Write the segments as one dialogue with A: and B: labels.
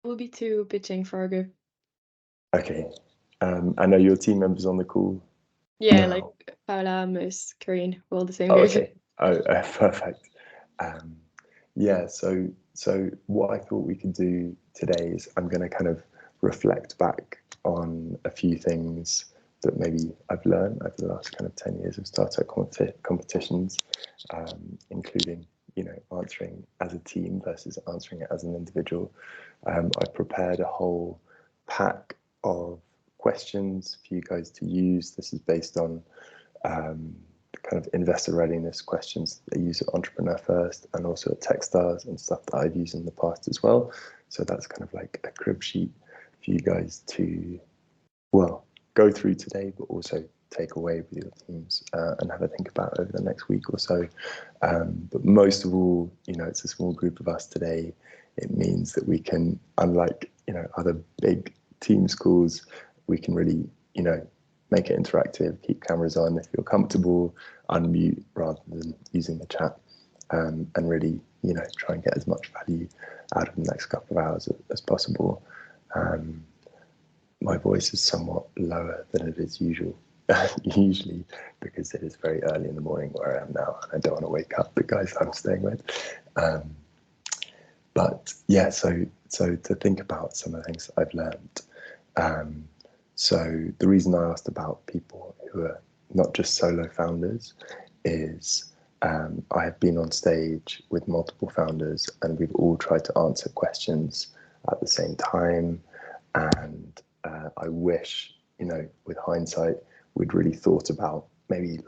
A: We'll be two pitching for our group.
B: Okay. I know your team members on the call
A: Yeah, like
B: now.
A: Paula, Mus, Corinne, we're all the same
B: Oh,
A: group.
B: okay. Perfect. Um, yeah, so what I thought we could do today is I'm going to kind of reflect back on a few things that maybe I've learned over the last kind of 10 years of startup competitions, including, answering as a team versus answering it as an individual. I've prepared a whole pack of questions for you guys to use. This is based on kind of investor readiness questions that I use at Entrepreneur First and also at Techstars and stuff that I've used in the past as well. So that's kind of like a crib sheet for you guys to, well, go through today, but also take away with your teams and have a think about over the next week or so. But most of all, it's a small group of us today. It means that we can, unlike, other big team schools, we can really, make it interactive, keep cameras on if you're comfortable, unmute rather than using the chat, and really, try and get as much value out of the next couple of hours as possible. My voice is somewhat lower than it is usual, usually because it is very early in the morning where I am now, and I don't want to wake up the guys I'm staying with. But yeah, so to think about some of the things that I've learned. So the reason I asked about people who are not just solo founders is I have been on stage with multiple founders and we've all tried to answer questions at the same time. And I wish, with hindsight, we'd really thought about maybe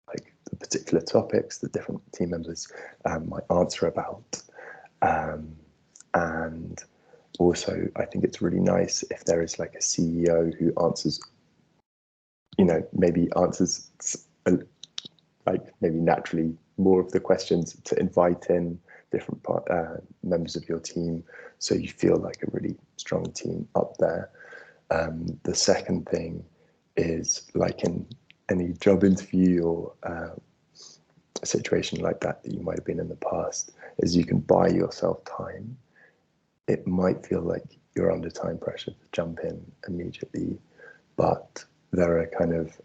B: like the particular topics that different team members might answer about. And also, I think it's really nice if there is like a CEO who answers, maybe answers like maybe naturally more of the questions, to invite in different members of your team so you feel like a really strong team up there. The second thing is, like in any job interview or a situation like that you might have been in the past, is you can buy yourself time. It might feel like you're under time pressure to jump in immediately, but there are kind of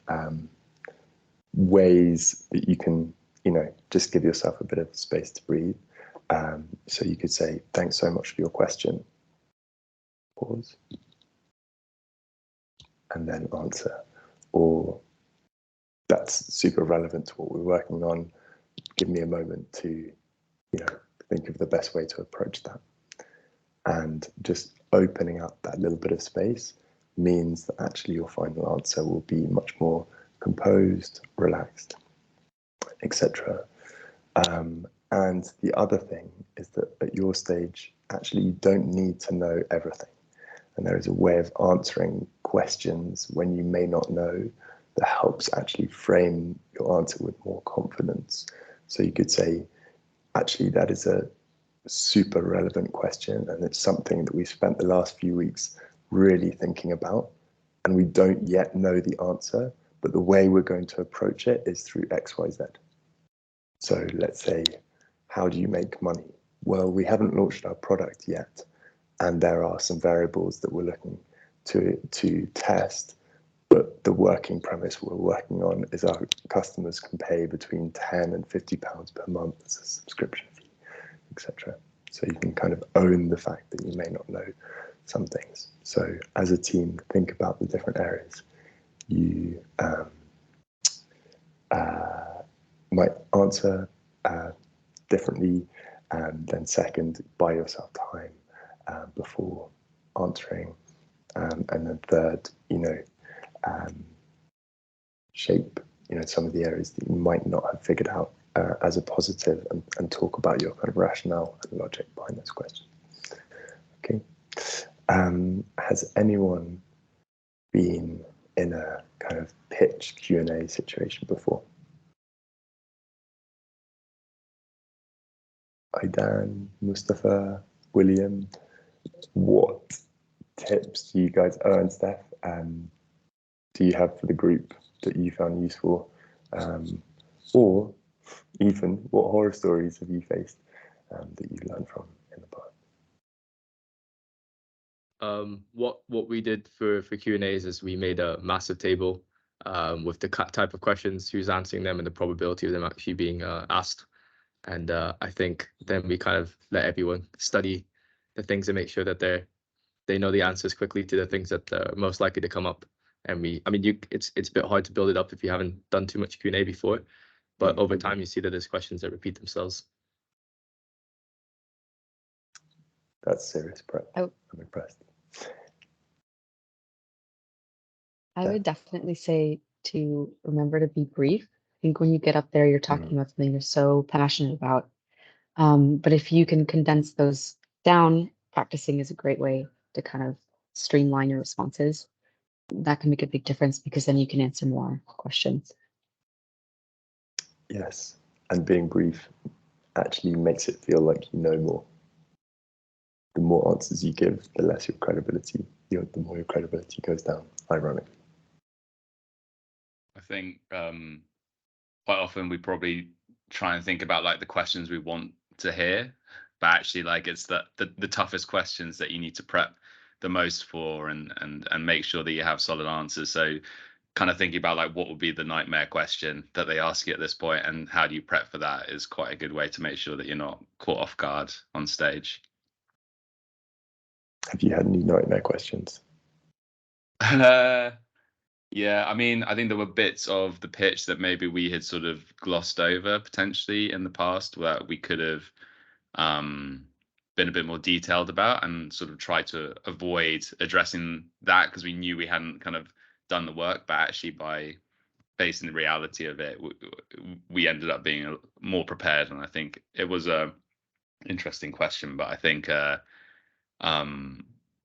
B: ways that you can, just give yourself a bit of space to breathe. So you could say, thanks so much for your question, pause, and then answer. Or that's super relevant to what we're working on. Give me a moment to, think of the best way to approach that. And just opening up that little bit of space means that actually your final answer will be much more composed, relaxed, etc. And the other thing is that at your stage, actually, you don't need to know everything. And there is a way of answering questions when you may not know that helps actually frame your answer with more confidence. So you could say, actually, that is a super relevant question, and it's something that we spent the last few weeks really thinking about, and we don't yet know the answer, but the way we're going to approach it is through XYZ. So let's say, how do you make money? Well, we haven't launched our product yet, and there are some variables that we're looking to test. But the working premise we're working on is our customers can pay between £10 and £50 per month as a subscription fee, etc. So you can kind of own the fact that you may not know some things. So as a team, think about the different areas. You might answer differently, and then second, buy yourself time before answering, and then third, shape some of the areas that you might not have figured out as a positive, and talk about your kind of rationale and logic behind those questions. Okay. Has anyone been in a kind of pitch Q&A situation before? Aidan, Mustafa, William, what tips do you guys, and Steph, do you have for the group that you found useful? Or even, what horror stories have you faced that you've learned from in the past?
C: what we did for Q&As is we made a massive table with the type of questions, who's answering them, and the probability of them actually being asked. And I think then we kind of let everyone study the things and make sure that they know the answers quickly to the things that are most likely to come up. And it's a bit hard to build it up if you haven't done too much Q&A before, but over time you see that there's questions that repeat themselves.
B: That's serious prep. I'm impressed.
D: I would definitely say to remember to be brief. I think when you get up there, you're talking about something you're so passionate about. But if you can condense those down, practicing is a great way to kind of streamline your responses. That can make a big difference because then you can answer more questions.
B: Yes, and being brief actually makes it feel like you know more. The more answers you give, the less your credibility, the more your credibility goes down, ironically.
E: I think quite often we probably try and think about like the questions we want to hear, but actually like it's the toughest questions that you need to prep the most for and make sure that you have solid answers. So kind of thinking about like what would be the nightmare question that they ask you at this point and how do you prep for that is quite a good way to make sure that you're not caught off guard on stage.
B: Have you had any nightmare questions?
E: Yeah, I mean, I think there were bits of the pitch that maybe we had sort of glossed over potentially in the past where we could have been a bit more detailed about and sort of try to avoid addressing that because we knew we hadn't kind of done the work, but actually by facing the reality of it, we ended up being more prepared. And I think it was a interesting question, but I think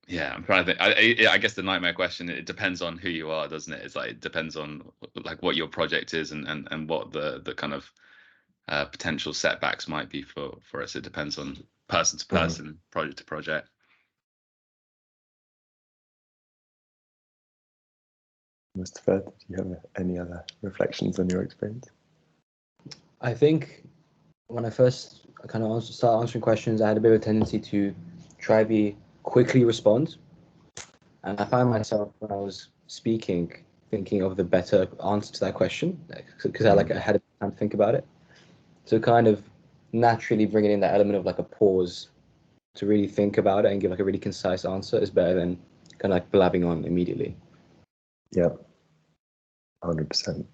E: yeah, I'm trying to think. I guess the nightmare question, it depends on who you are, doesn't it? It's like it depends on like what your project is and what the kind of potential setbacks might be for us. It depends on person to person, project to project.
B: Mustafa, do you have any other reflections on your experience?
F: I think when I first kind of start answering questions, I had a bit of a tendency to try be quickly respond. And I find myself when I was speaking, thinking of the better answer to that question because I had time to think about it. So kind of naturally bringing in that element of like a pause to really think about it and give like a really concise answer is better than kind of like blabbing on immediately.
B: Yeah, 100%.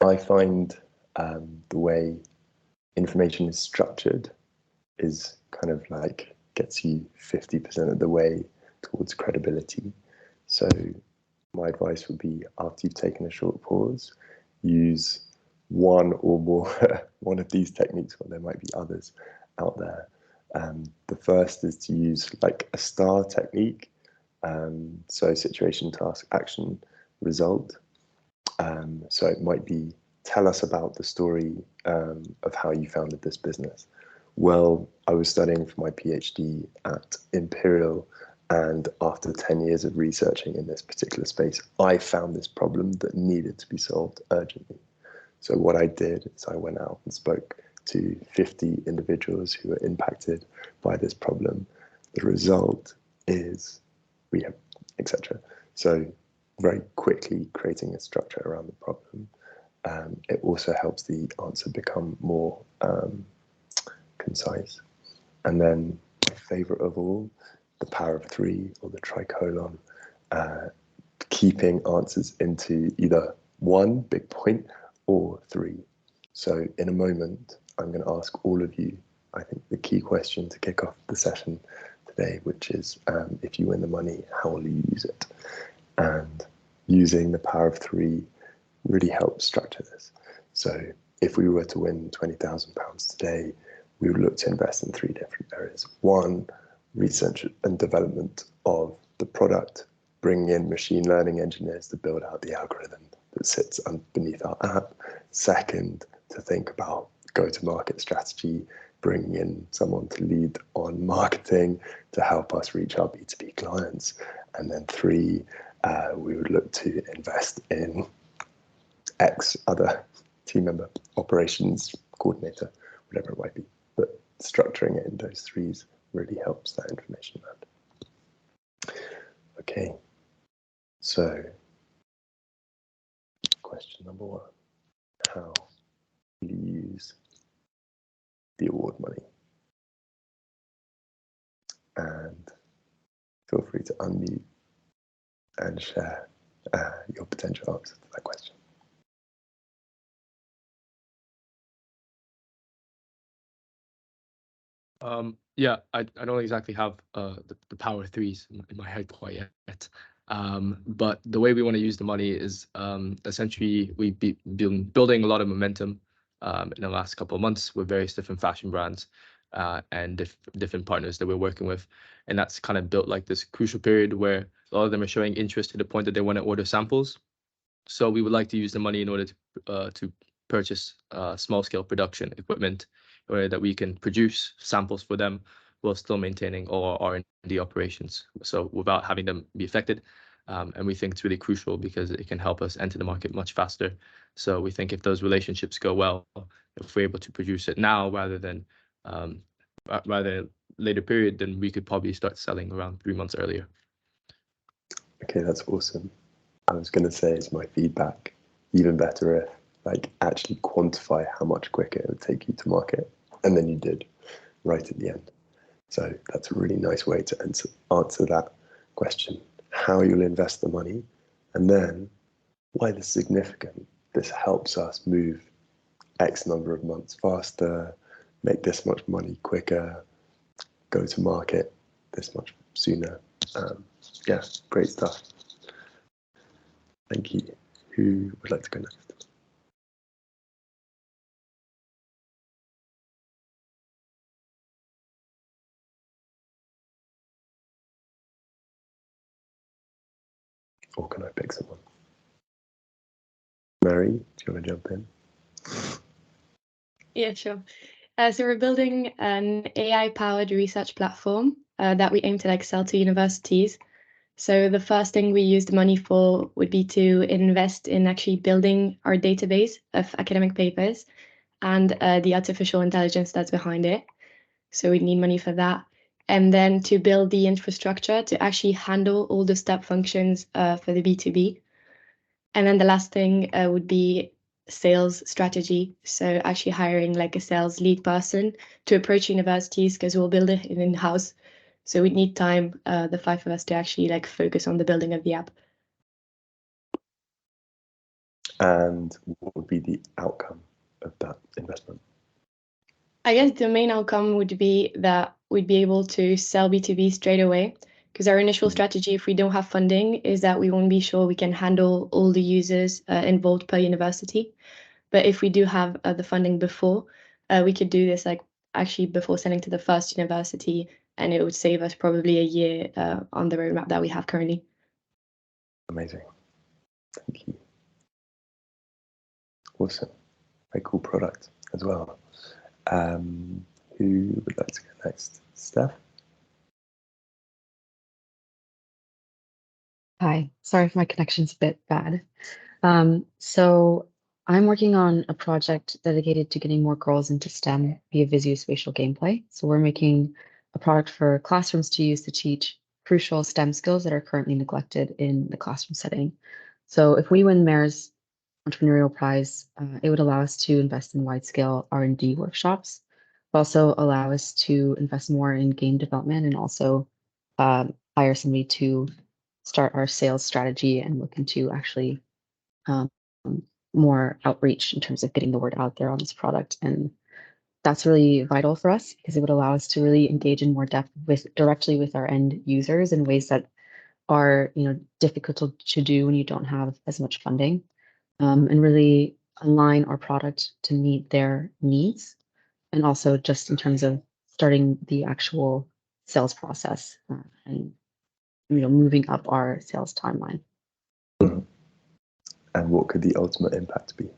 B: I find the way information is structured is kind of like gets you 50% of the way towards credibility. So my advice would be after you've taken a short pause, use one or more one of these techniques, or there might be others out there. The first is to use like a STAR technique. So situation, task, action, result. So it might be, tell us about the story of how you founded this business. Well, I was studying for my PhD at Imperial, and after 10 years of researching in this particular space, I found this problem that needed to be solved urgently. So what I did is I went out and spoke to 50 individuals who were impacted by this problem. The result is we have, etc. So very quickly creating a structure around the problem. It also helps the answer become more concise. And then my favorite of all, the power of three, or the tricolon, keeping answers into either one big point or three. So in a moment, I'm going to ask all of you, I think the key question to kick off the session today, which is if you win the money, how will you use it? And using the power of three really helps structure this. So if we were to win £20,000 today, we would look to invest in three different areas. One, research and development of the product, bringing in machine learning engineers to build out the algorithm that sits beneath our app. Second, to think about go-to-market strategy, bringing in someone to lead on marketing to help us reach our B2B clients. And then three, we would look to invest in X other team member, operations coordinator, whatever it might be. But structuring it in those threes really helps that information land. Okay, so question number 1, how will you use the award money? And feel free to unmute and share your potential answer to that question.
C: Yeah, I don't exactly have the power threes in my head quite yet. But the way we want to use the money is essentially we've been building a lot of momentum in the last couple of months with various different fashion brands and different partners that we're working with. And that's kind of built like this crucial period where a lot of them are showing interest to the point that they want to order samples. So we would like to use the money in order to purchase small scale production equipment where that we can produce samples for them while still maintaining all our R&D operations. So without having them be affected. And we think it's really crucial because it can help us enter the market much faster. So we think if those relationships go well, if we're able to produce it now rather than later period, then we could probably start selling around 3 months earlier.
B: Okay, that's awesome. I was going to say, it's my feedback, even better if like actually quantify how much quicker it would take you to market, and then you did right at the end. So that's a really nice way to answer that question, how you'll invest the money, and then why this is significant. This helps us move X number of months faster, make this much money quicker, go to market this much sooner. Yeah, great stuff. Thank you. Who would like to go next? Or can I pick someone? Mary, do you want to jump in?
A: Yeah, sure. So we're building an AI-powered research platform that we aim to like sell to universities. So the first thing we use the money for would be to invest in actually building our database of academic papers and the artificial intelligence that's behind it. So we need money for that. And then to build the infrastructure to actually handle all the step functions for the B2B. And then the last thing would be sales strategy. So actually hiring like a sales lead person to approach universities because we'll build it in-house. So we need time, the 5 of us, to actually like focus on the building of the app.
B: And what would be the outcome of that investment?
A: I guess the main outcome would be that we'd be able to sell B2B straight away, because our initial strategy, if we don't have funding, is that we won't be sure we can handle all the users involved per university. But if we do have the funding before, we could do this like actually before selling to the first university, and it would save us probably a year on the roadmap that we have currently.
B: Amazing. Thank you. Awesome. Very cool product as well. Who would like to go next? Steph?
D: Hi, sorry if my connection's a bit bad. So I'm working on a project dedicated to getting more girls into STEM via visuospatial gameplay. So we're making a product for classrooms to use to teach crucial STEM skills that are currently neglected in the classroom setting. So if we win Mayor's Entrepreneurial Prize, it would allow us to invest in wide-scale R&D workshops, but also allow us to invest more in game development and also hire somebody to start our sales strategy and look into actually more outreach in terms of getting the word out there on this product. And that's really vital for us because it would allow us to really engage in more depth directly with our end users in ways that are, difficult to do when you don't have as much funding, and really align our product to meet their needs. And also just in terms of starting the actual sales process and moving up our sales timeline.
B: Mm-hmm. And what could the ultimate impact be?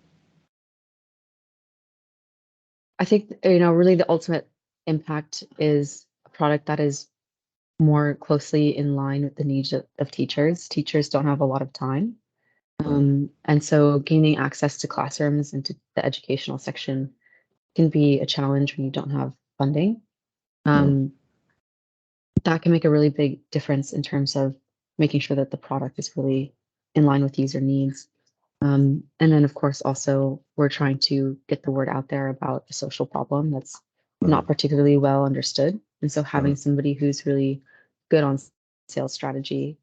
D: I think, really the ultimate impact is a product that is more closely in line with the needs of teachers. Teachers don't have a lot of time. And so gaining access to classrooms and to the educational section can be a challenge when you don't have funding. That can make a really big difference in terms of making sure that the product is really in line with user needs. And then, of course, also we're trying to get the word out there about a social problem that's not particularly well understood. And so having somebody who's really good on sales strategy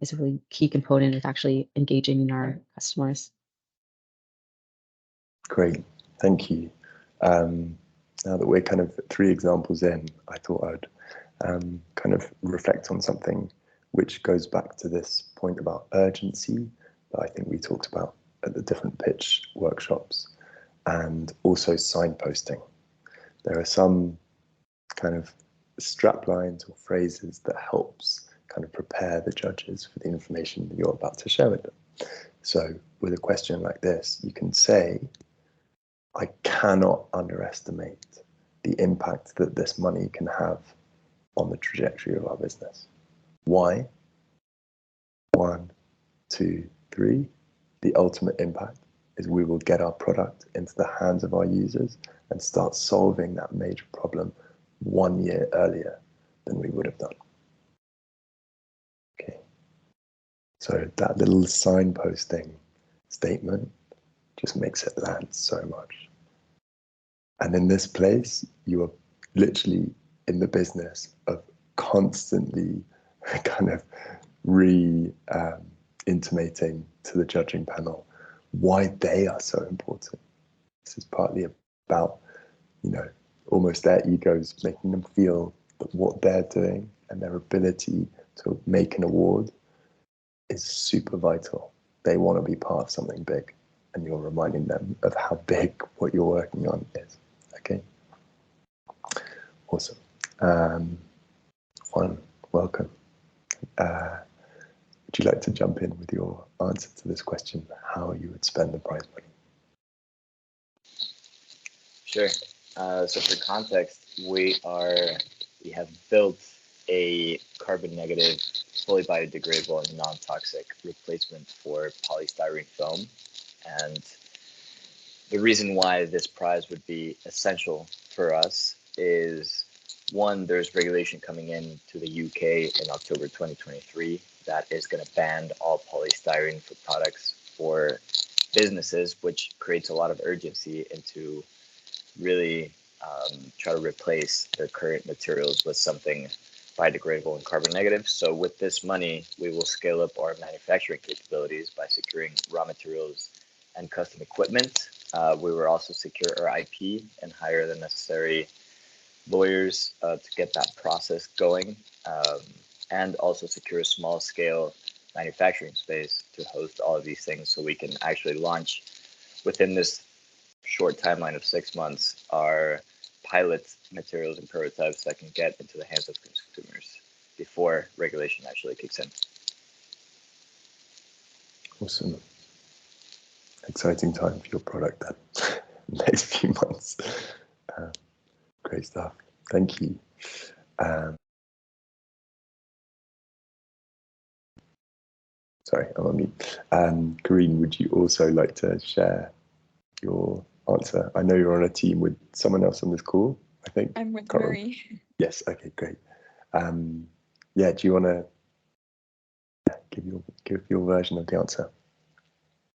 D: is a really key component of actually engaging in our customers.
B: Great, thank you. Now that we're kind of 3 examples in, I thought I'd kind of reflect on something which goes back to this point about urgency that I think we talked about at the different pitch workshops, and also signposting. There are some kind of strap lines or phrases that helps kind of prepare the judges for the information that you're about to share with them. So with a question like this, you can say, I cannot underestimate the impact that this money can have on the trajectory of our business. Why? 1, 2, 3. The ultimate impact is we will get our product into the hands of our users and start solving that major problem 1 year earlier than we would have done. Okay. So that little signposting statement just makes it land so much. And in this place, you are literally in the business of constantly kind of intimating to the judging panel why they are so important. This is partly about, you know, almost their egos, making them feel that what they're doing and their ability to make an award is super vital. They want to be part of something big, and you're reminding them of how big what you're working on is. Okay, awesome. Juan, welcome. Would you like to jump in with your answer to this question, how you would spend the prize money?
G: Sure. So for context, we have built a carbon negative, fully biodegradable and non-toxic replacement for polystyrene foam. And the reason why this prize would be essential for us is, one, there's regulation coming in to the UK in October 2023 that is going to ban all polystyrene for products for businesses, which creates a lot of urgency into really try to replace their current materials with something biodegradable and carbon negative. So with this money, we will scale up our manufacturing capabilities by securing raw materials and custom equipment. We will also secure our IP and hire the necessary lawyers to get that process going, and also secure a small scale manufacturing space to host all of these things so we can actually launch within this short timeline of 6 months our pilot materials and prototypes that can get into the hands of consumers before regulation actually kicks in.
B: Awesome. Exciting time for your product then. Next few months. Great stuff. Thank you. Sorry, I'm on mute. Corinne, would you also like to share your answer? I know you're on a team with someone else on this call, I think.
H: I'm with Marie.
B: Yes, okay, great. Yeah, do you want to give your version of the answer?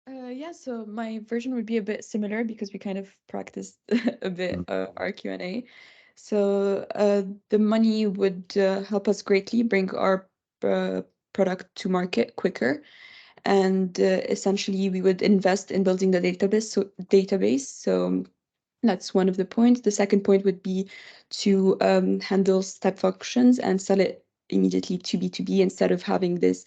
H: Yeah, so my version would be a bit similar because we kind of practiced a bit our Q&A. So the money would help us greatly bring our product to market quicker. And essentially, we would invest in building the database. So that's one of the points. The second point would be to handle step functions and sell it immediately to B2B instead of having this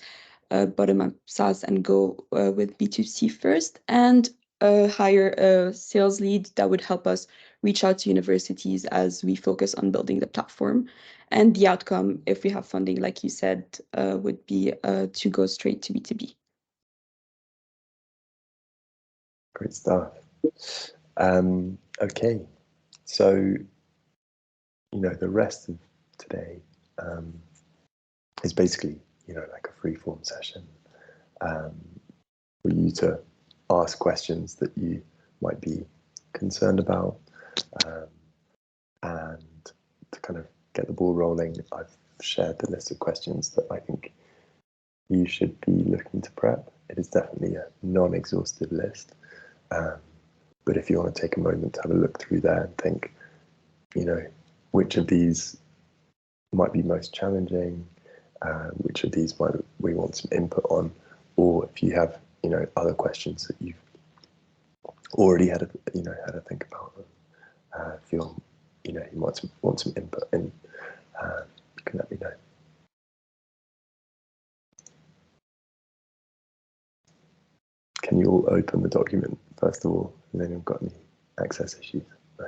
H: bottom-up SaaS and go with B2C first, and hire a sales lead that would help us reach out to universities as we focus on building the platform. And the outcome, if we have funding, like you said, would be to go straight to B2B.
B: Great stuff. Okay, so, you know, the rest of today is basically, you know, like a free-form session for you to ask questions that you might be concerned about, and get the ball rolling, I've shared the list of questions that I think you should be looking to prep. It is definitely a non-exhaustive list, but if you want to take a moment to have a look through there and think, you know, which of these might be most challenging, which of these might we want some input on, or if you have, you know, other questions that you've already had to think about, feel, you know, you might want some input in, you can let me know. Can you all open the document first of all? Has anyone got any access issues? No.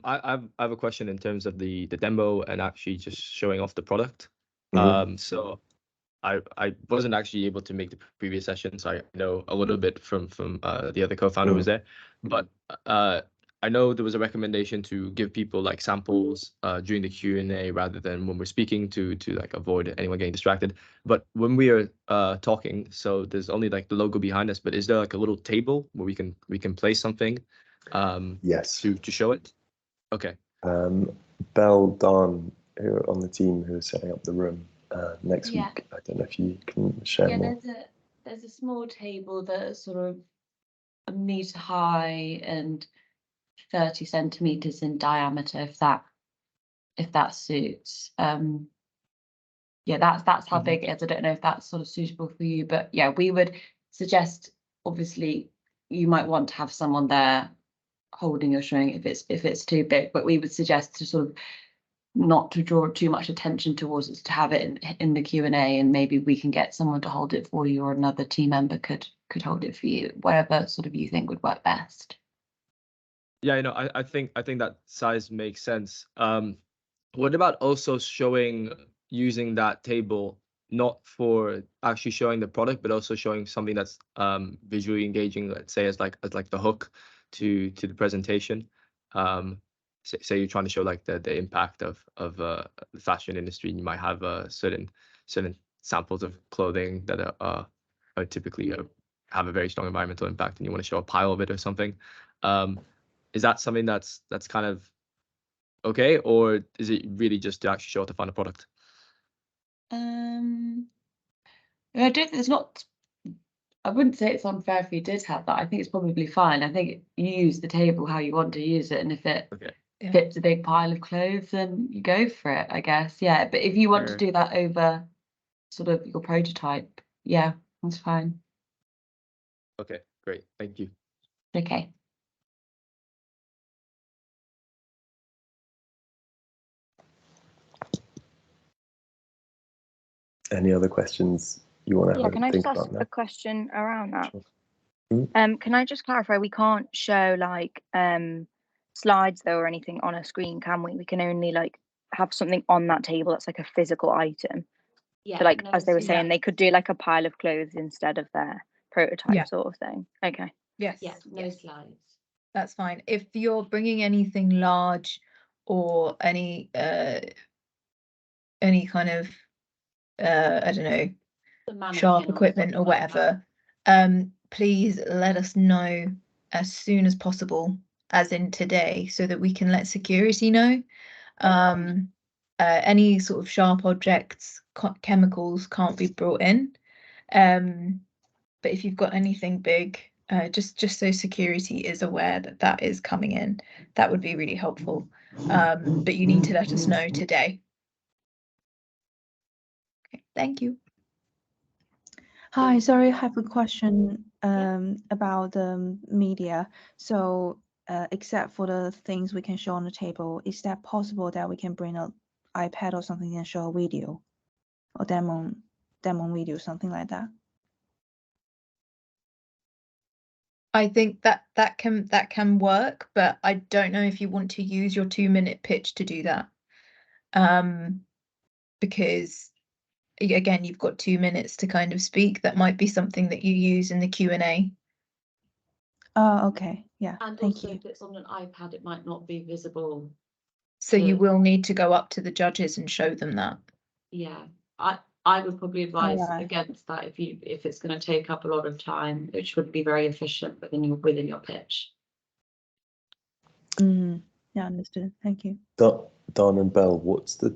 C: I have a question in terms of the demo and actually just showing off the product. So I wasn't actually able to make the previous session, so I know a little bit from the other co-founder who was there, but I know there was a recommendation to give people like samples during the Q&A rather than when we're speaking to like avoid anyone getting distracted. But when we are talking, so there's only like the logo behind us, but is there like a little table where we can place something
B: Yes.
C: to show it? Okay.
B: Belle, Don, who are on the team who are setting up the room next
I: Yeah.
B: week. I don't know if you can share more.
I: There's a small table that's sort of a meter high and 30 centimeters in diameter, if that suits. Yeah, that's how big it is. I don't know if that's sort of suitable for you, but yeah, we would suggest, obviously you might want to have someone there holding or showing if it's too big, but we would suggest to sort of not to draw too much attention towards it, to have it in the Q&A, and maybe we can get someone to hold it for you, or another team member could hold it for you, whatever sort of you think would work best.
C: Yeah, you know, I think that size makes sense. What about also using that table not for actually showing the product, but also showing something that's visually engaging, let's say as like the hook to the presentation. Say you're trying to show like the impact of the fashion industry, and you might have certain samples of clothing that are typically have a very strong environmental impact, and you want to show a pile of it or something. Is that something that's kind of okay, or is it really just to actually show the final product?
I: I wouldn't say it's unfair if you did have that. I think it's probably fine. I think you use the table how you want to use it, and if it fits a big pile of clothes, then you go for it, I guess. Yeah, but if you want to do that over sort of your prototype, yeah, that's fine.
C: Okay, great, thank you.
I: Okay.
B: Any other questions you want to
J: can I
B: think
J: just ask
B: about now?
J: a question around that?
B: Sure.
J: Can I just clarify, we can't show like slides though or anything on a screen, can we? We can only like have something on that table that's like a physical item.
I: Yeah.
J: So like as they were saying, they could do like a pile of clothes instead of their prototype sort of thing. Okay.
H: Yes.
I: Yeah, no slides.
H: That's fine. If you're bringing anything large or any kind of I don't know, sharp equipment or whatever, please let us know as soon as possible, as in today, so that we can let security know. Any sort of sharp objects, chemicals can't be brought in. But if you've got anything big, just so security is aware that that is coming in, that would be really helpful. But you need to let us know today. Okay, thank you.
K: Hi, sorry, I have a question about the media. So, except for the things we can show on the table, is that possible that we can bring an iPad or something and show a video or demo video, something like that?
H: I think that can work, but I don't know if you want to use your 2-minute pitch to do that. Because again, you've got 2 minutes to kind of speak. That might be something that you use in the Q&A.
K: Oh, okay. Yeah.
I: And
K: thank
I: also,
K: you.
I: if it's on an iPad, it might not be visible.
H: So you will need to go up to the judges and show them that.
I: Yeah, I would probably advise
K: Alright.
I: against that if it's going to take up a lot of time, which would be very efficient within your pitch.
K: Yeah, understood. Thank you.
B: Don and Belle, what's the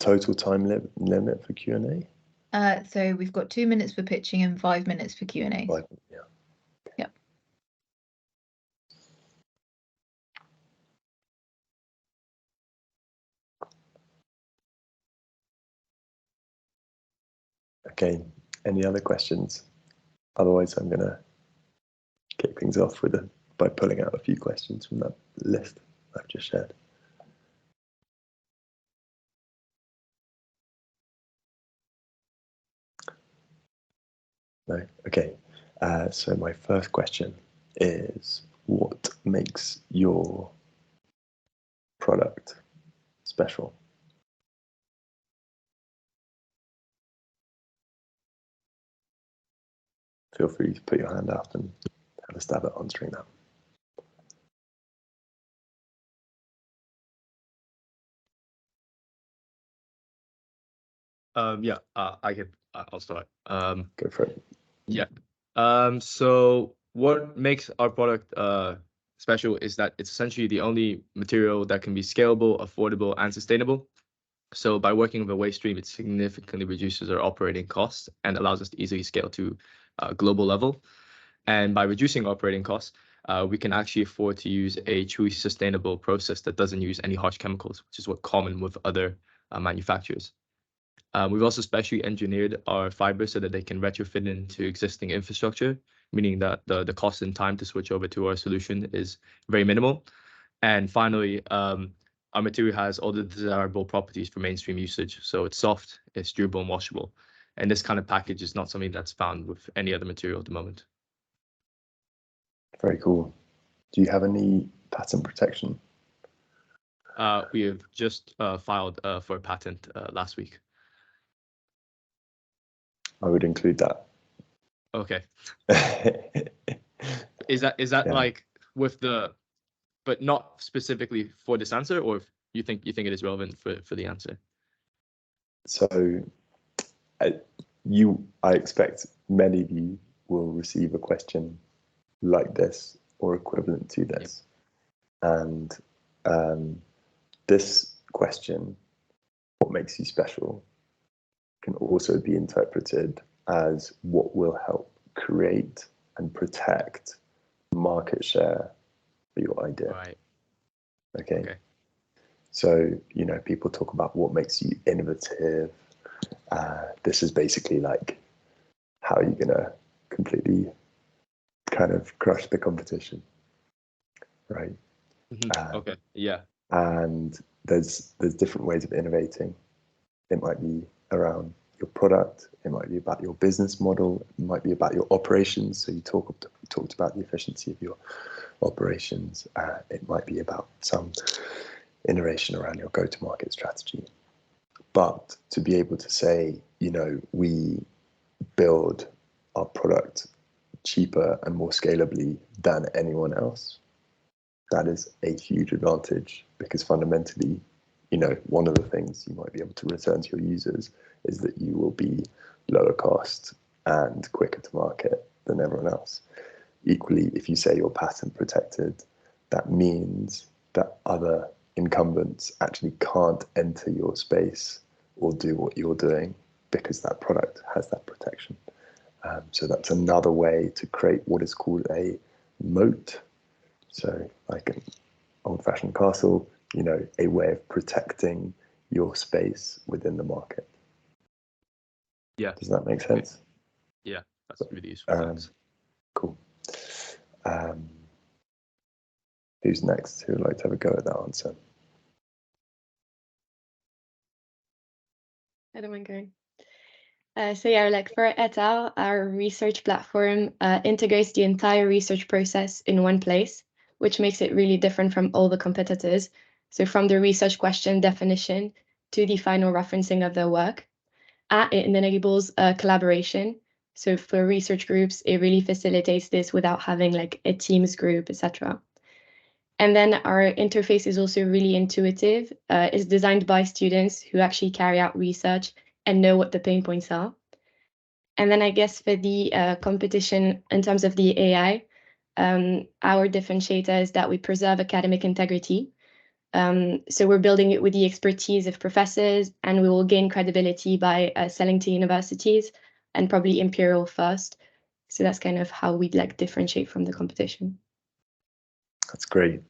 B: total time limit for Q&A?
L: So we've got 2 minutes for pitching and 5 minutes for Q&A.
B: Yeah.
L: Yep.
B: Okay, any other questions? Otherwise, I'm going to kick things off by pulling out a few questions from that list I've just shared. No? Okay, so my first question is, what makes your product special? Feel free to put your hand up and have a stab at answering that.
C: Yeah, I'll start.
B: Go for it.
C: Yeah. So what makes our product special is that it's essentially the only material that can be scalable, affordable, and sustainable. So by working with a waste stream, it significantly reduces our operating costs and allows us to easily scale to a global level. And by reducing operating costs, we can actually afford to use a truly sustainable process that doesn't use any harsh chemicals, which is what's common with other manufacturers. We've also specially engineered our fibers so that they can retrofit into existing infrastructure, meaning that the cost and time to switch over to our solution is very minimal. And finally, our material has all the desirable properties for mainstream usage. So it's soft, it's durable and washable. And this kind of package is not something that's found with any other material at the moment.
B: Very cool. Do you have any patent protection?
C: We have just filed for a patent last week.
B: I would include that.
C: Okay. Is that yeah. Like with the, but not specifically for this answer, or if you think it is relevant for the answer?
B: So I expect many of you will receive a question like this or equivalent to this. Yep. And this question, what makes you special, can also be interpreted as what will help create and protect market share for your idea.
C: Right.
B: Okay. So, people talk about what makes you innovative. This is basically like, how are you going to completely kind of crush the competition, right?
C: Mm-hmm. Okay. Yeah.
B: And there's different ways of innovating. It might be around your product, it might be about your business model, it might be about your operations. So you talked about the efficiency of your operations. It might be about some innovation around your go-to-market strategy. But to be able to say, we build our product cheaper and more scalably than anyone else, that is a huge advantage, because fundamentally, one of the things you might be able to return to your users is that you will be lower cost and quicker to market than everyone else. Equally, if you say you're patent protected, that means that other incumbents actually can't enter your space or do what you're doing, because that product has that protection. So that's another way to create what is called a moat. So like an old-fashioned castle, a way of protecting your space within the market.
C: Yeah.
B: Does that make sense?
C: Yeah, that's really useful. Thanks.
B: Cool. Who's next? Who would like to have a go at that answer?
A: I don't mind going. So yeah, like for et al, our research platform integrates the entire research process in one place, which makes it really different from all the competitors. So from the research question definition to the final referencing of their work, it enables collaboration. So for research groups, it really facilitates this without having like a Teams group, etc. And then our interface is also really intuitive. It's designed by students who actually carry out research and know what the pain points are. And then I guess for the competition in terms of the AI, our differentiator is that we preserve academic integrity. So we're building it with the expertise of professors, and we will gain credibility by selling to universities and probably Imperial first. So that's kind of how we'd like differentiate from the competition.
B: That's great.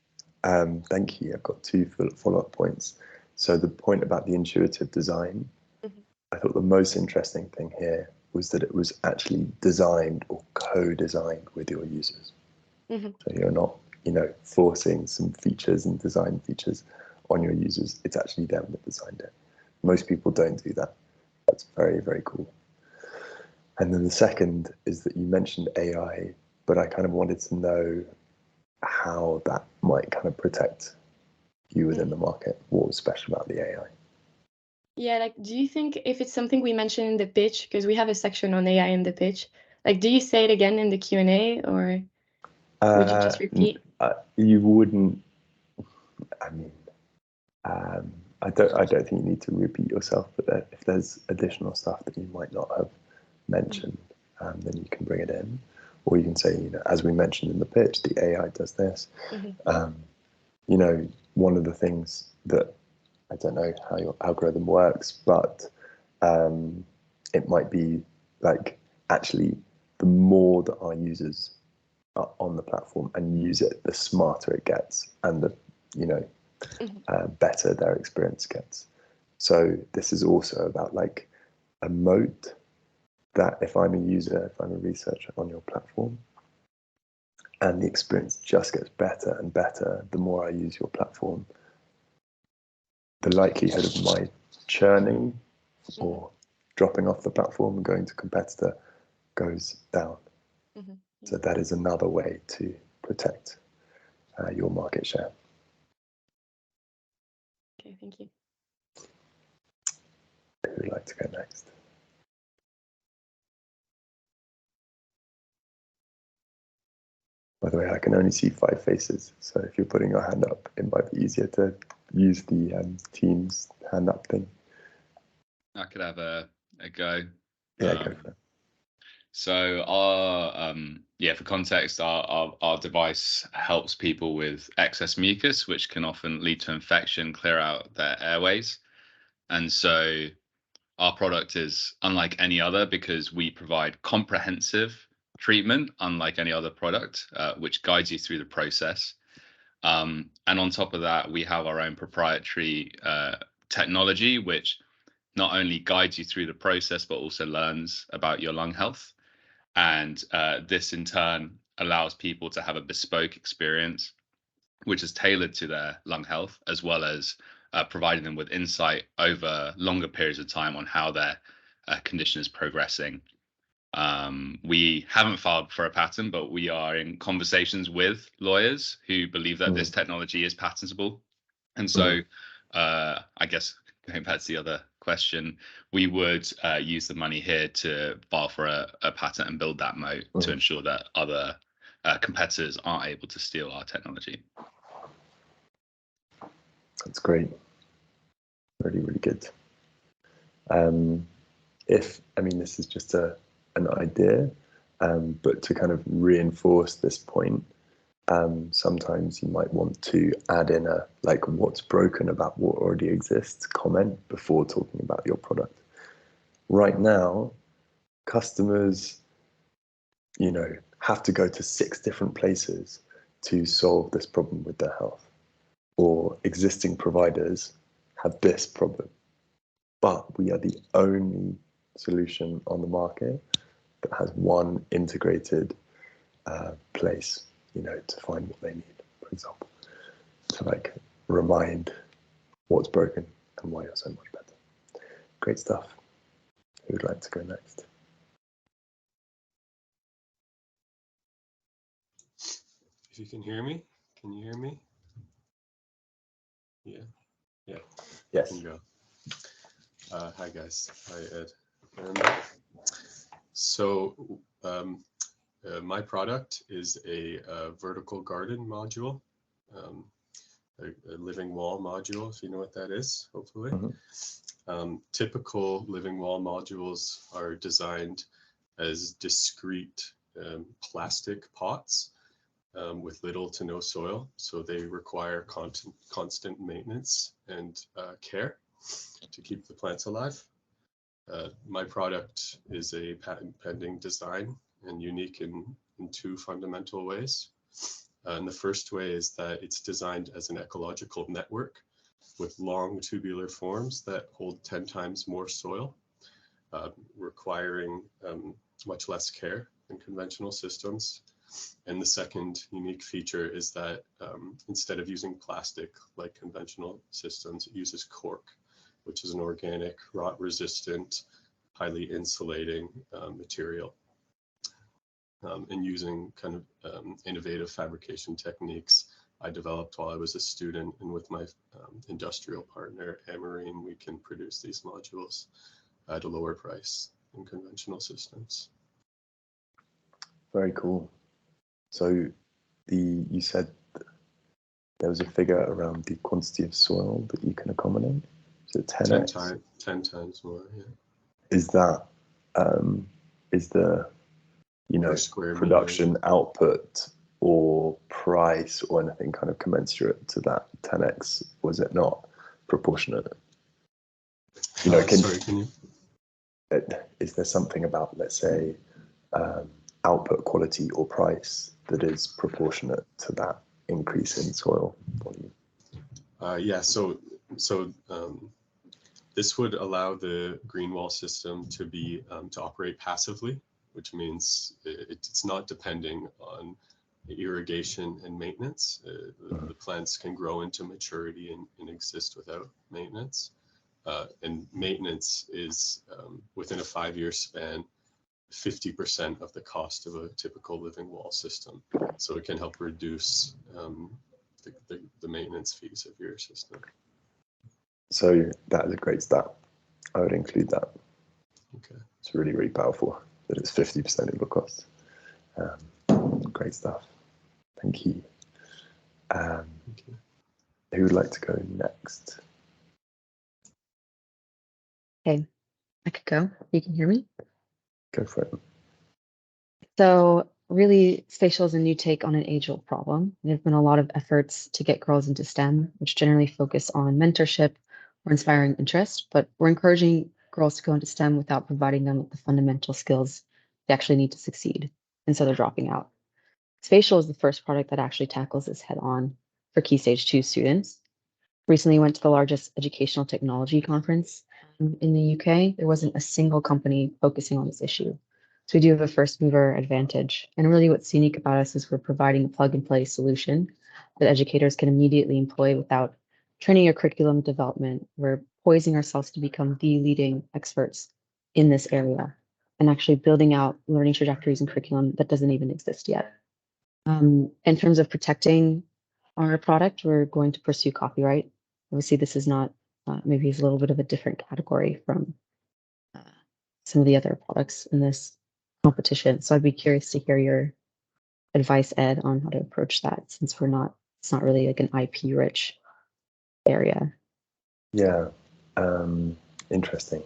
B: Thank you. I've got two follow-up points. So the point about the intuitive design, I thought the most interesting thing here was that it was actually designed or co-designed with your users. So you're not, forcing some features and design features on your users. It's actually them that designed it. Most people don't do that. That's very, very cool. And then the second is that you mentioned AI, but I kind of wanted to know how that might kind of protect you within the market. What was special about the AI?
A: Yeah, like, do you think if it's something we mentioned in the pitch, because we have a section on AI in the pitch, like, do you say it again in the Q&A, or would you just repeat?
B: You wouldn't. I mean, I don't think you need to repeat yourself, but if there's additional stuff that you might not have mentioned, then you can bring it in, or you can say, as we mentioned in the pitch, the AI does this. One of the things that, I don't know how your algorithm works, but it might be like, actually, the more that our users are on the platform and use it, the smarter it gets, and the better their experience gets. So this is also about like a moat that if I'm a user, if I'm a researcher on your platform, and the experience just gets better and better the more I use your platform, the likelihood of my churning or dropping off the platform and going to competitor goes down. So that is another way to protect your market share.
A: Okay, thank you.
B: Who would like to go next? By the way, I can only see 5 faces, so if you're putting your hand up, it might be easier to use the Teams hand up thing.
E: I could have a go.
B: Yeah, go for it.
E: So for context, our device helps people with excess mucus, which can often lead to infection, clear out their airways. And so our product is unlike any other because we provide comprehensive treatment, unlike any other product, which guides you through the process. And on top of that, we have our own proprietary technology, which not only guides you through the process, but also learns about your lung health. And this in turn allows people to have a bespoke experience, which is tailored to their lung health, as well as providing them with insight over longer periods of time on how their condition is progressing. We haven't filed for a patent, but we are in conversations with lawyers who believe that this technology is patentable. And so I guess going back to the other question, we would use the money here to file for a patent and build that moat to ensure that other competitors aren't able to steal our technology.
B: That's great. Really, really good. This is just an idea, but to kind of reinforce this point, sometimes you might want to add in a what's broken about what already exists comment before talking about your product. Right now, customers, have to go to 6 different places to solve this problem with their health, or existing providers have this problem. But we are the only solution on the market that has one integrated place, to find what they need, for example, to remind what's broken and why you're so much better. Great stuff. Who would like to go next?
M: If you can hear me, can you hear me? Yeah.
B: Yes.
M: You can go. Hi guys. Hi Ed. My product is a vertical garden module, a living wall module, if you know what that is, hopefully. Typical living wall modules are designed as discrete plastic pots with little to no soil, so they require constant maintenance and care to keep the plants alive. My product is a patent pending design and unique in two fundamental ways. And the first way is that it's designed as an ecological network with long tubular forms that hold 10 times more soil, requiring much less care than conventional systems. And the second unique feature is that instead of using plastic like conventional systems, it uses cork, which is an organic, rot-resistant, highly insulating material. And using kind of innovative fabrication techniques I developed while I was a student, and with my industrial partner, Amarine, we can produce these modules at a lower price than conventional systems.
B: Very cool. So you said there was a figure around the quantity of soil that you can accommodate. Is it 10x?
M: 10 times more, yeah.
B: Is that is the production output or price or anything kind of commensurate to that 10x? Was it not proportionate?
M: Sorry, can you?
B: Is there something about, let's say, output quality or price that is proportionate to that increase in soil volume?
M: Yeah, so this would allow the green wall system to be to operate passively, which means it's not depending on irrigation and maintenance. The plants can grow into maturity and exist without maintenance. And maintenance is within a 5-year span, 50% of the cost of a typical living wall system. So it can help reduce the maintenance fees of your system.
B: So that is a great stat. I would include that.
M: Okay.
B: It's really, really powerful that it's 50% of the cost. Great stuff. Thank you. Who would like to go next?
D: Okay, I could go. You can hear me?
B: Go for it.
D: So really, spatial is a new take on an age-old problem. There have been a lot of efforts to get girls into STEM, which generally focus on mentorship or inspiring interest, but we're encouraging girls to go into STEM without providing them with the fundamental skills they actually need to succeed, and so they're dropping out. Spatial is the first product that actually tackles this head-on for Key Stage 2 students. Recently went to the largest educational technology conference in the UK. There wasn't a single company focusing on this issue. So we do have a first mover advantage. And really what's unique about us is we're providing a plug and play solution that educators can immediately employ without training or curriculum development. We're poising ourselves to become the leading experts in this area and actually building out learning trajectories and curriculum that doesn't even exist yet. In terms of protecting our product, we're going to pursue copyright. Obviously, this is not, maybe it's a little bit of a different category from some of the other products in this competition. So I'd be curious to hear your advice, Ed, on how to approach that, since it's not really like an IP rich area.
B: Yeah, interesting.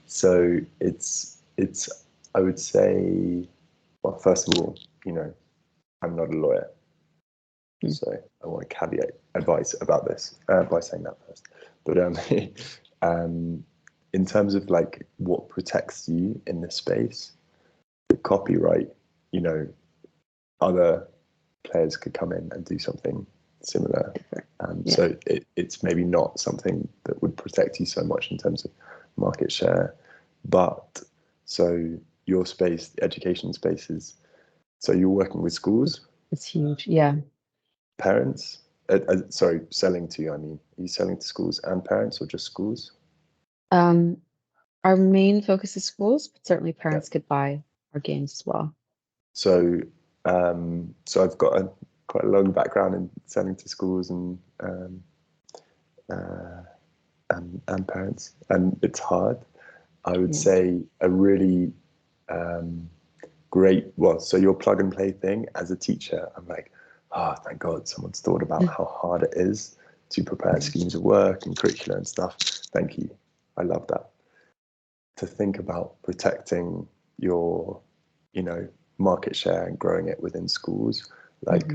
B: So it's, I would say, well, first of all, I'm not a lawyer. So I want to caveat advice about this by saying that first. But in terms of like what protects you in this space, the copyright, other players could come in and do something similar. So it's maybe not something that would protect you so much in terms of market share. But so your space, the education spaces, so you're working with schools?
D: It's huge, yeah.
B: Parents? Sorry, selling to, I mean, are you selling to schools and parents or just schools?
D: Our main focus is schools, but certainly parents could buy our games as well.
B: So, so I've got quite a long background in selling to schools and parents, and it's hard. I would say a really great, so your plug and play thing as a teacher, I'm like, thank God someone's thought about how hard it is to prepare schemes of work and curricula and stuff. Thank you. I love that. To think about protecting your, market share and growing it within schools, like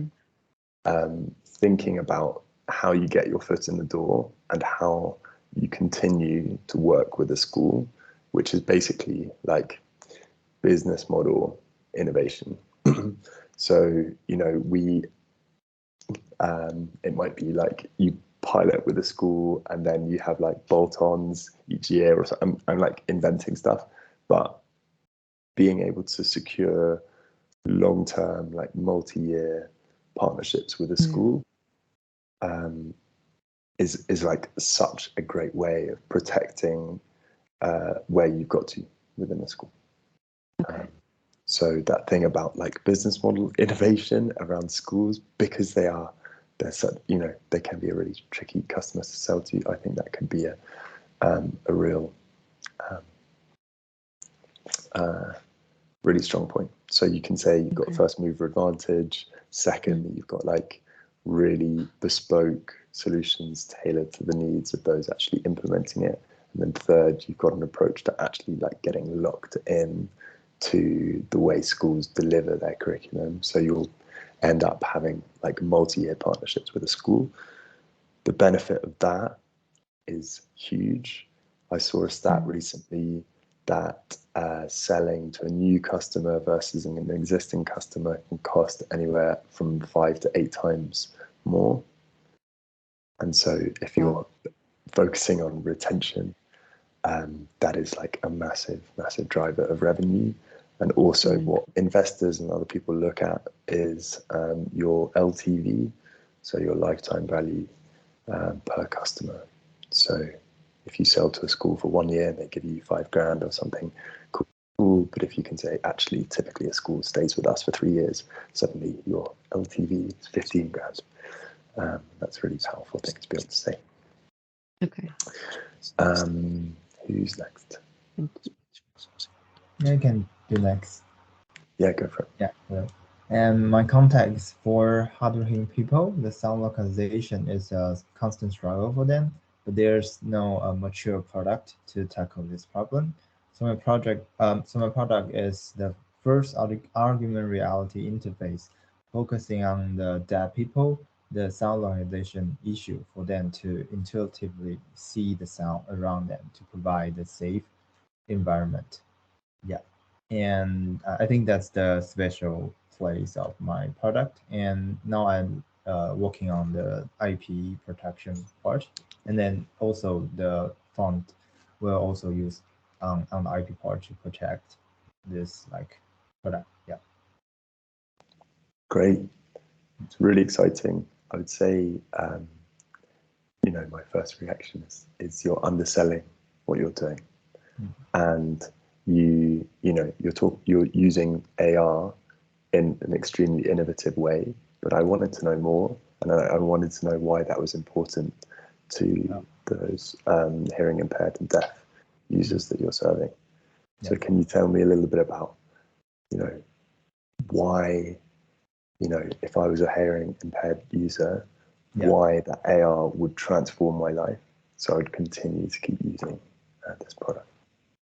B: thinking about how you get your foot in the door and how you continue to work with a school, which is basically like business model innovation. So, you know, it might be like you pilot with a school and then you have like bolt-ons each year or something. I'm like inventing stuff, but being able to secure long-term, like multi-year partnerships with a school is like such a great way of protecting where you've got to within the school. So that thing about like business model innovation around schools, because they're such, you know, they can be a really tricky customer to sell to. I think that could be a real really strong point. So you can say you've got first mover advantage. Second, you've got like really bespoke solutions tailored to the needs of those actually implementing it. And then third, you've got an approach to actually like getting locked in to the way schools deliver their curriculum. So you'll end up having like multi-year partnerships with a school. The benefit of that is huge. I saw a stat recently that selling to a new customer versus an existing customer can cost anywhere from 5 to 8 times more. And so if you're focusing on retention, that is like a massive, massive driver of revenue. And also what investors and other people look at is your LTV, so your lifetime value per customer. So if you sell to a school for 1 year, they give you $5,000 or something, cool. But if you can say, actually, typically a school stays with us for 3 years, suddenly your LTV is $15,000. That's a really powerful thing to be able to say.
D: Okay.
B: Who's next?
N: I can do next.
B: Yeah, go for it.
N: Yeah. Well, and my context for hardworking people, the sound localization is a constant struggle for them, but there's no mature product to tackle this problem. So my product is the first argument reality interface, focusing on the deaf people, the sound localization issue for them to intuitively see the sound around them to provide a safe environment. Yeah. And I think that's the special place of my product. And now I'm working on the IP protection part, and then also the font will also use on the IP part to protect this like product. Yeah.
B: Great. It's really exciting. I would say, you know, my first reaction is you're underselling what you're doing, and you're using AR in an extremely innovative way. But I wanted to know more, and I wanted to know why that was important to those hearing impaired and deaf users that you're serving. So can you tell me a little bit about, you know, why, you know, if I was a hearing impaired user, why the AR would transform my life, so I would continue to keep using this product?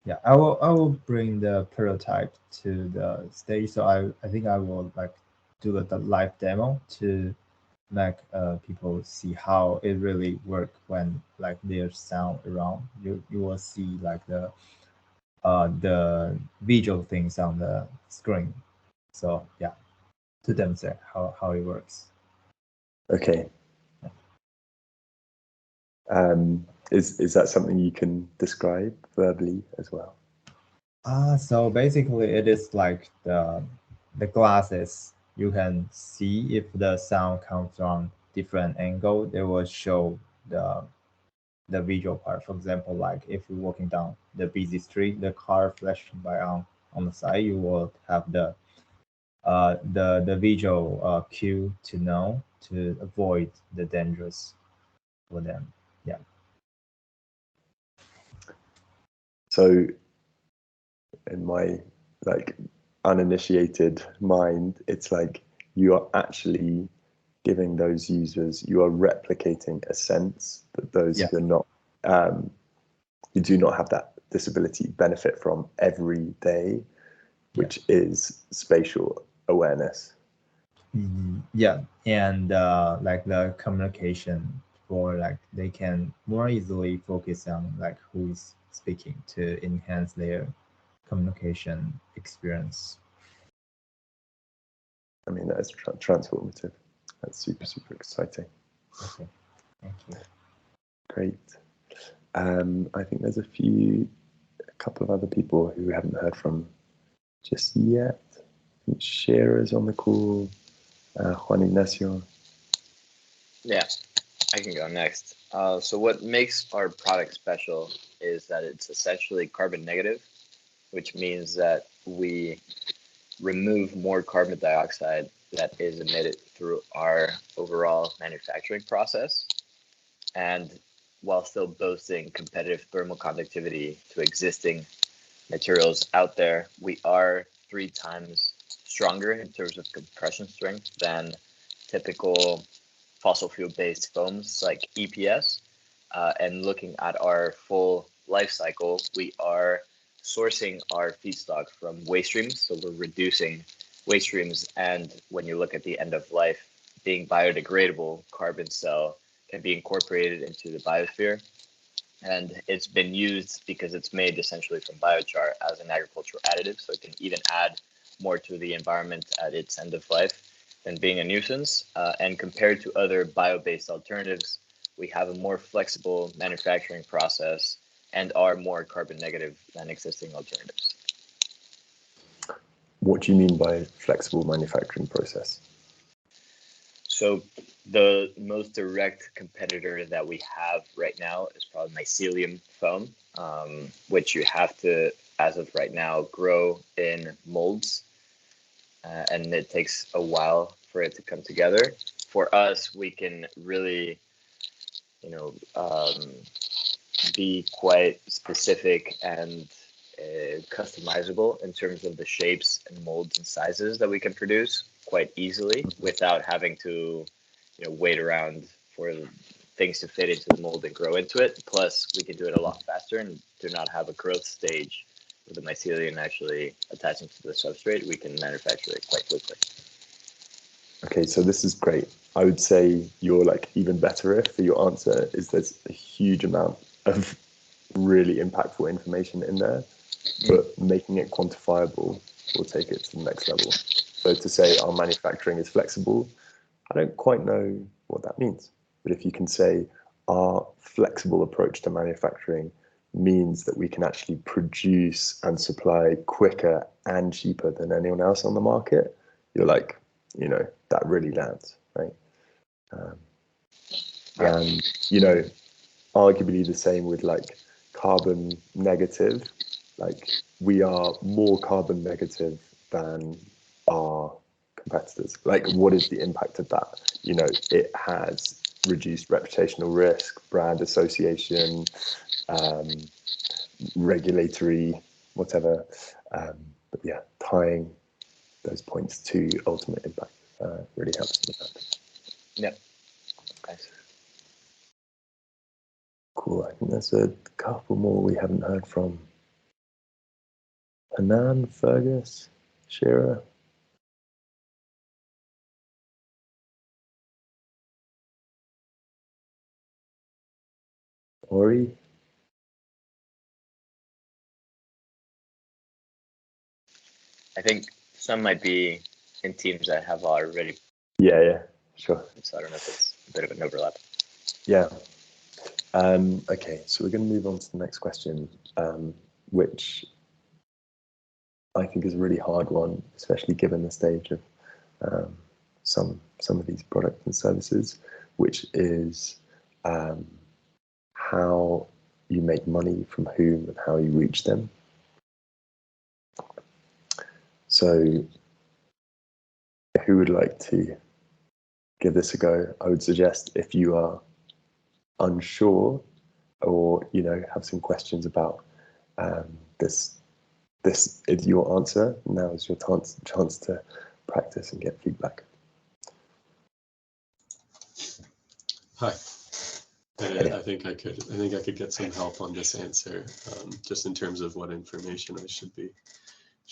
N: Yeah, I will bring the prototype to the stage. So I think I will like do the live demo to make people see how it really works when like there's sound around. You will see like the visual things on the screen. So yeah, to demonstrate how it works.
B: Okay. Is that something you can describe verbally as well?
N: So basically it is like the glasses. You can see if the sound comes from different angle, they will show the visual part. For example, like if you're walking down the busy street, the car flashing by on the side, you will have the visual cue to know to avoid the dangerous for them. Yeah.
B: So in my like uninitiated mind, it's like you are actually giving those users, you are replicating a sense that those who are not, you do not have that disability benefit from every day. which is spatial awareness.
N: Yeah, and like the communication, for like they can more easily focus on like who is speaking to enhance their communication experience.
B: I mean, that is transformative. That's super exciting.
N: Okay, thank you.
B: Great. I think there's a couple of other people who we haven't heard from just yet. I think Shira's on the call. Juan Ignacio.
G: Yeah, I can go next. So what makes our product special is that it's essentially carbon negative, which means that we remove more carbon dioxide that is emitted through our overall manufacturing process. And while still boasting competitive thermal conductivity to existing materials out there, we are 3 times stronger in terms of compression strength than typical fossil fuel based foams like EPS. And looking at our full life cycle, we are sourcing our feedstock from waste streams. So we're reducing waste streams. And when you look at the end of life, being biodegradable carbon cell can be incorporated into the biosphere. And it's been used because it's made essentially from biochar as an agricultural additive. So it can even add more to the environment at its end of life than being a nuisance. And compared to other bio-based alternatives, we have a more flexible manufacturing process and are more carbon negative than existing alternatives.
B: What do you mean by flexible manufacturing process?
G: So the most direct competitor that we have right now is probably mycelium foam, which you have to, as of right now, grow in molds. And it takes a while for it to come together. For us, we can really, be quite specific and customizable in terms of the shapes and molds and sizes that we can produce quite easily without having to, wait around for things to fit into the mold and grow into it. Plus, we can do it a lot faster and do not have a growth stage with the mycelium actually attaching to the substrate. We can manufacture it quite quickly.
B: Okay, so this is great. I would say you're like even better if for your answer is there's a huge amount of really impactful information in there, but making it quantifiable will take it to the next level. So to say our manufacturing is flexible, I don't quite know what that means. But if you can say our flexible approach to manufacturing means that we can actually produce and supply quicker and cheaper than anyone else on the market, you're like, that really lands, right? And, arguably the same with like carbon negative, like we are more carbon negative than our competitors. Like, what is the impact of that? It has reduced reputational risk, brand association, regulatory, whatever. But yeah, tying those points to ultimate impact really helps with that.
G: Yeah. Thanks.
B: Cool. I think there's a couple more we haven't heard from. Hanan, Fergus, Shira. Ori.
G: I think some might be in teams that have already.
B: Yeah, sure.
G: So I don't know if it's a bit of an overlap.
B: Yeah. Okay, so we're going to move on to the next question, which I think is a really hard one, especially given the stage of some of these products and services, which is how you make money from whom and how you reach them. So who would like to give this a go? I would suggest if you are unsure or have some questions about this is your answer, now is your chance to practice and get feedback.
M: Hi. I think I could get some help on this answer, just in terms of what information I should be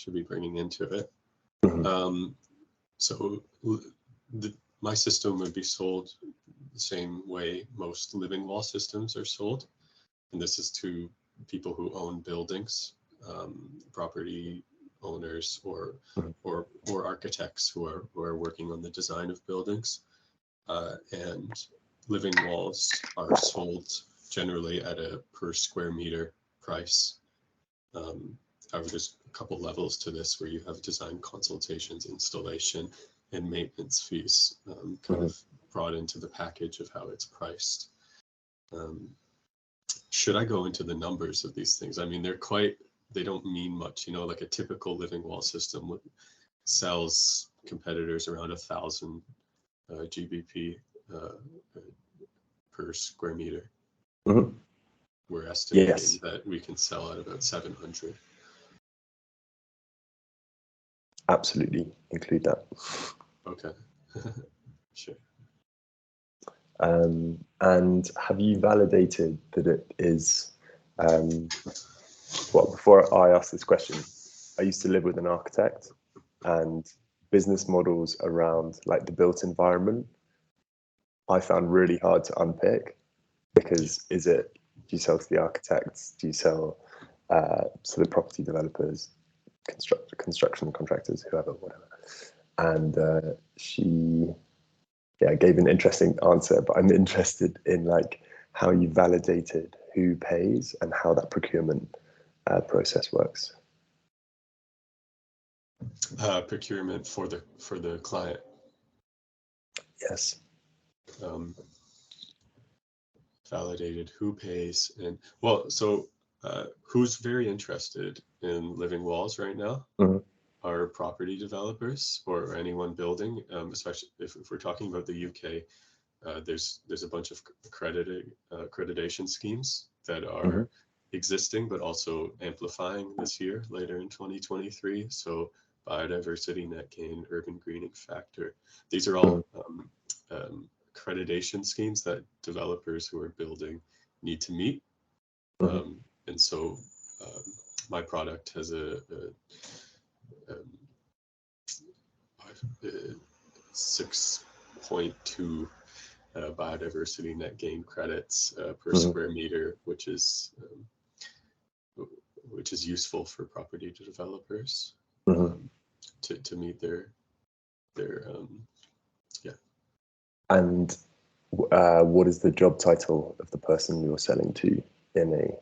M: should be bringing into it.
B: Mhm.
M: So my system would be sold the same way most living wall systems are sold, and this is to people who own buildings, property owners, or architects who are working on the design of buildings, and living walls are sold generally at a per square meter price. However, there's a couple levels to this where you have design consultations, installation, and maintenance fees kind of brought into the package of how it's priced. Should I go into the numbers of these things? I mean, they don't mean much, you know, like a typical living wall system sells competitors around 1,000 GBP per square meter. We're estimating that we can sell at about 700.
B: Absolutely include that.
M: Okay. Sure.
B: And have you validated that it is, well, before I ask this question, I used to live with an architect, and business models around like the built environment, I found really hard to unpick, because do you sell to the architects? Do you sell to the property developers, construction contractors, whoever, whatever? And she gave an interesting answer, but I'm interested in like how you validated who pays and how that procurement process works.
M: Procurement for the client.
B: Yes.
M: Validated who pays, and well, so who's very interested in living walls right now are property developers or anyone building, especially if we're talking about the UK. There's a bunch of accreditation schemes that are existing, but also amplifying this year, later in 2023. So biodiversity net gain, urban greening factor. These are all accreditation schemes that developers who are building need to meet. And so my product has a 6.2 biodiversity net gain credits per square meter, which is useful for property developers to meet their
B: And what is the job title of the person you're selling to in a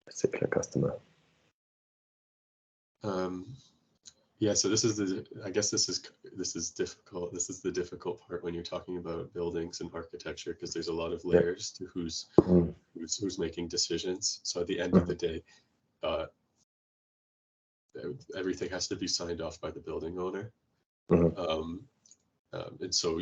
B: particular customer?
M: Yeah, so this is difficult. This is the difficult part when you're talking about buildings and architecture, because there's a lot of layers to who's making decisions. So at the end of the day, everything has to be signed off by the building owner. And so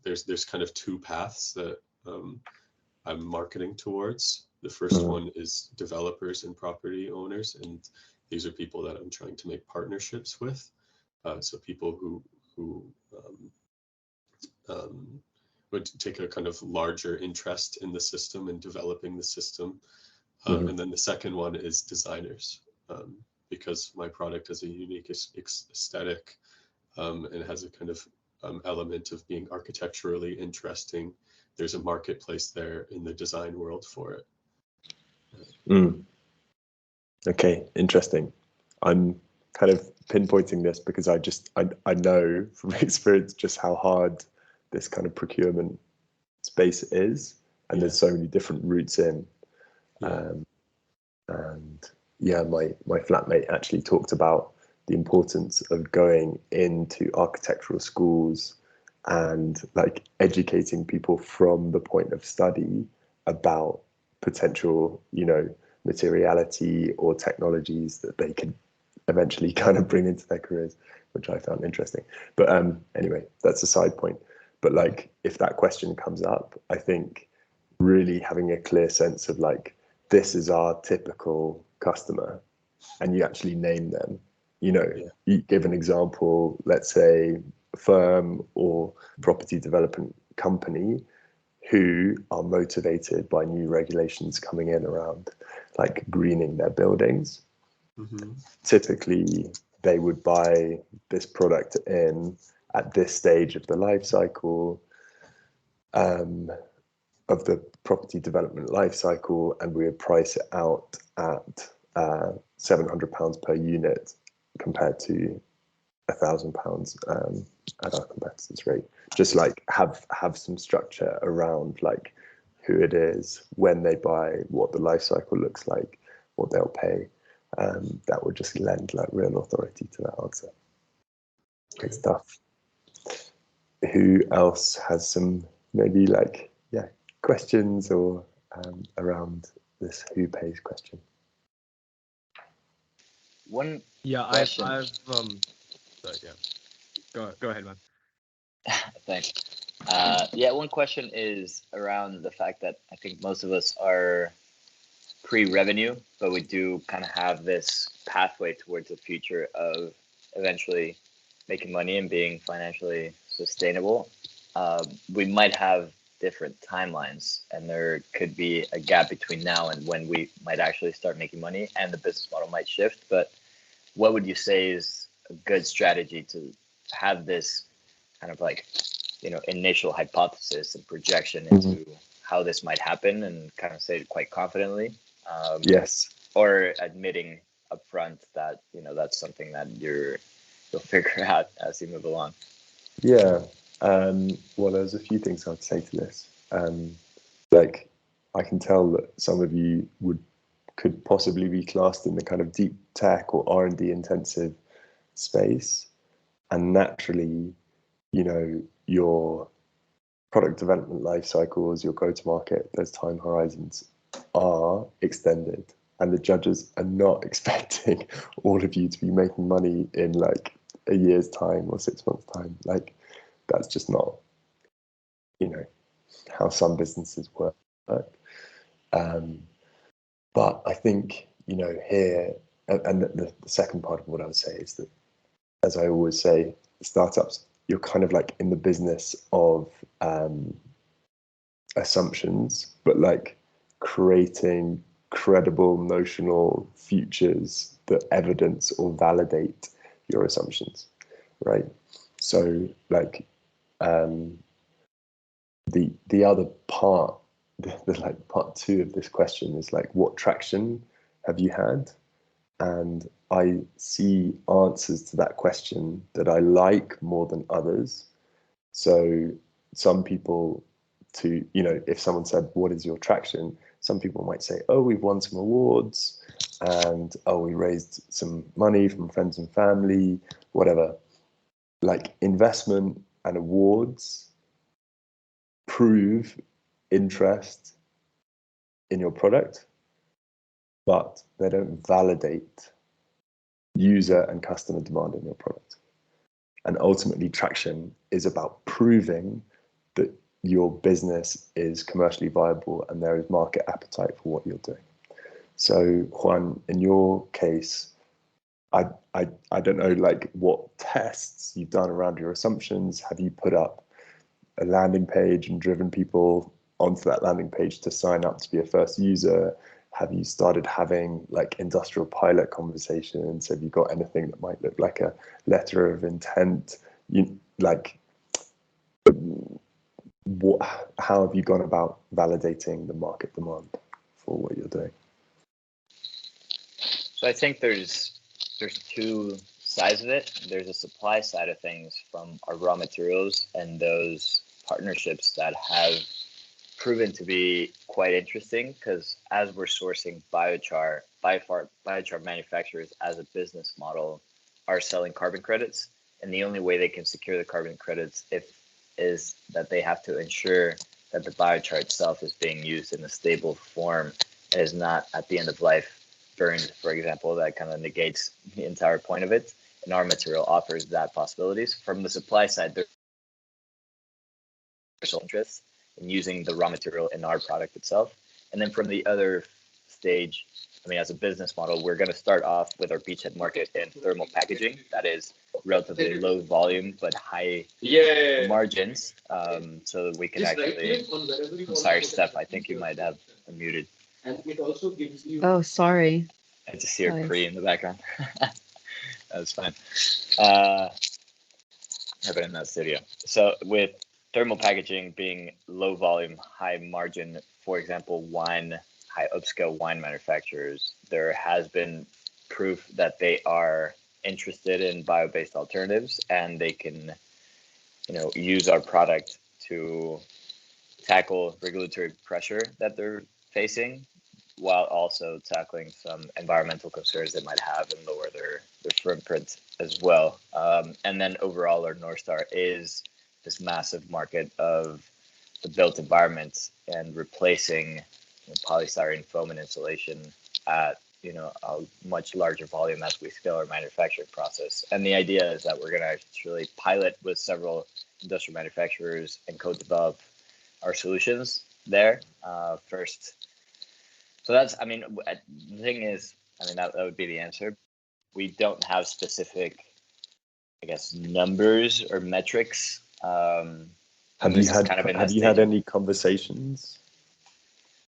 M: there's kind of two paths that I'm marketing towards. The first one is developers and property owners, and these are people that I'm trying to make partnerships with. So people who would take a kind of larger interest in the system and developing the system. And then the second one is designers, because my product has a unique aesthetic and has a kind of element of being architecturally interesting. There's a marketplace there in the design world for it.
B: Okay, interesting. I'm kind of pinpointing this because I know from experience just how hard this kind of procurement space is, and there's so many different routes in. And yeah, my flatmate actually talked about the importance of going into architectural schools and like educating people from the point of study about potential, materiality or technologies that they could eventually kind of bring into their careers, which I found interesting. But anyway, that's a side point. But like, if that question comes up, I think really having a clear sense of like, this is our typical customer, and you actually name them. You give an example, let's say a firm or property development company who are motivated by new regulations coming in around like greening their buildings. typically they would buy this product in at this stage of the life cycle, of the property development life cycle, and we would price it out at £700 per unit compared to £1,000 at our competitors' rate. Just like have some structure around like who it is, when they buy, what the life cycle looks like, what they'll pay. That would just lend like real authority to that answer. Good stuff. Who else has some maybe like questions or around this who pays question?
G: One
C: I've
G: question.
C: sorry, go ahead, man.
G: Thanks. One question is around the fact that I think most of us are pre-revenue, but we do kind of have this pathway towards the future of eventually making money and being financially sustainable. We might have different timelines, and there could be a gap between now and when we might actually start making money, and the business model might shift. But what would you say is a good strategy to have this kind of like, initial hypothesis and projection into how this might happen, and kind of say it quite confidently?
B: Yes.
G: Or admitting upfront that that's something that you'll figure out as you move along.
B: Yeah. Well, there's a few things I'd say to this. Like, I can tell that some of you could possibly be classed in the kind of deep tech or R&D intensive space, and naturally, your product development life cycles, your go-to-market, those time horizons are extended, and the judges are not expecting all of you to be making money in like a year's time or 6 months' time. Like, that's just not, how some businesses work. But I think, here, and the second part of what I would say is that, as I always say, startups, you're kind of like in the business of assumptions, but like creating credible notional futures that evidence or validate your assumptions, right? So like the other part, the like part two of this question is like, what traction have you had? And I see answers to that question that I like more than others. So some people, if someone said, what is your traction? Some people might say, oh, we've won some awards, and oh, we raised some money from friends and family, whatever. Like, investment and awards prove interest in your product, but they don't validate user and customer demand in your product. And ultimately, traction is about proving that your business is commercially viable and there is market appetite for what you're doing. So Juan, in your case, I don't know like what tests you've done around your assumptions. Have you put up a landing page and driven people onto that landing page to sign up to be a first user? Have you started having like industrial pilot conversations? Have you got anything that might look like a letter of intent? How have you gone about validating the market demand for what you're doing?
G: So I think there's two sides of it. There's a supply side of things from our raw materials and those partnerships that have proven to be quite interesting, because as we're sourcing biochar manufacturers as a business model are selling carbon credits, and the only way they can secure the carbon credits is that they have to ensure that the biochar itself is being used in a stable form and is not at the end of life burned, for example. That kind of negates the entire point of it, and our material offers that possibilities. From the supply side, there's interest in using the raw material in our product itself. And then from the other stage, as a business model, we're going to start off with our beachhead market in thermal packaging. That is relatively low volume but high margins, so that we can actually. I'm sorry, Steph. I think you might have unmuted.
D: Oh, sorry.
G: I just hear
D: Nice.
G: Cree in the background. That's fine. I've been in that studio. So with thermal packaging being low volume, high margin, for example, high upscale wine manufacturers, there has been proof that they are interested in bio-based alternatives, and they can, use our product to tackle regulatory pressure that they're facing, while also tackling some environmental concerns they might have and lower their footprint as well. And then overall, our North Star is this massive market of the built environment and replacing polystyrene foam and insulation at a much larger volume as we scale our manufacturing process. And the idea is that we're going to actually pilot with several industrial manufacturers and co-develop our solutions there first. So that's, the thing is, that would be the answer. We don't have specific, numbers or metrics.
B: Have you had any conversations?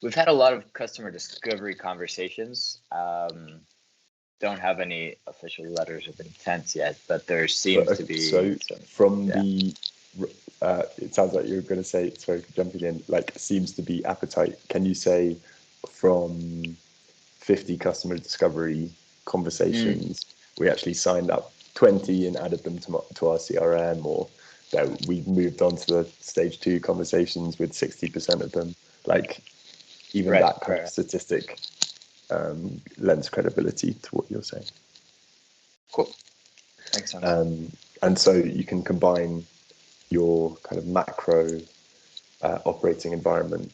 G: We've had a lot of customer discovery conversations. Don't have any official letters of intent yet, but there seems to be.
B: So it sounds like you're going to say, sorry for jumping in, seems to be appetite. Can you say from 50 customer discovery conversations, we actually signed up 20 and added them to our CRM, or that we moved on to the stage 2 conversations with 60% of them? Even that kind of statistic lends credibility to what you're saying.
G: Cool. Excellent.
B: And so you can combine your kind of macro operating environment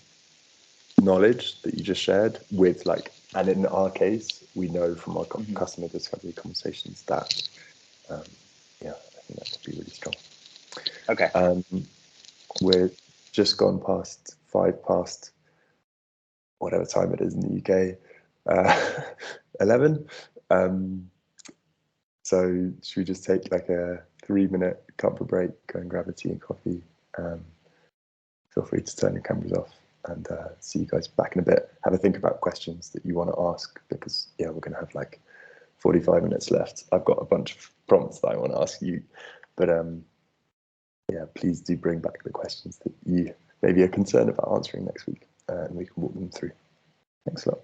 B: knowledge that you just shared with and in our case, we know from our customer discovery conversations that, I think that could be really strong.
G: Okay.
B: We're just gone past 5 past whatever time it is in the UK, 11. So should we just take a 3-minute comfort break, go and grab a tea and coffee? Feel free to turn your cameras off, and see you guys back in a bit. Have a think about questions that you want to ask, because we're going to have 45 minutes left. I've got a bunch of prompts that I want to ask you, but please do bring back the questions that you maybe are concerned about answering next week, and we can walk them through. Thanks a lot.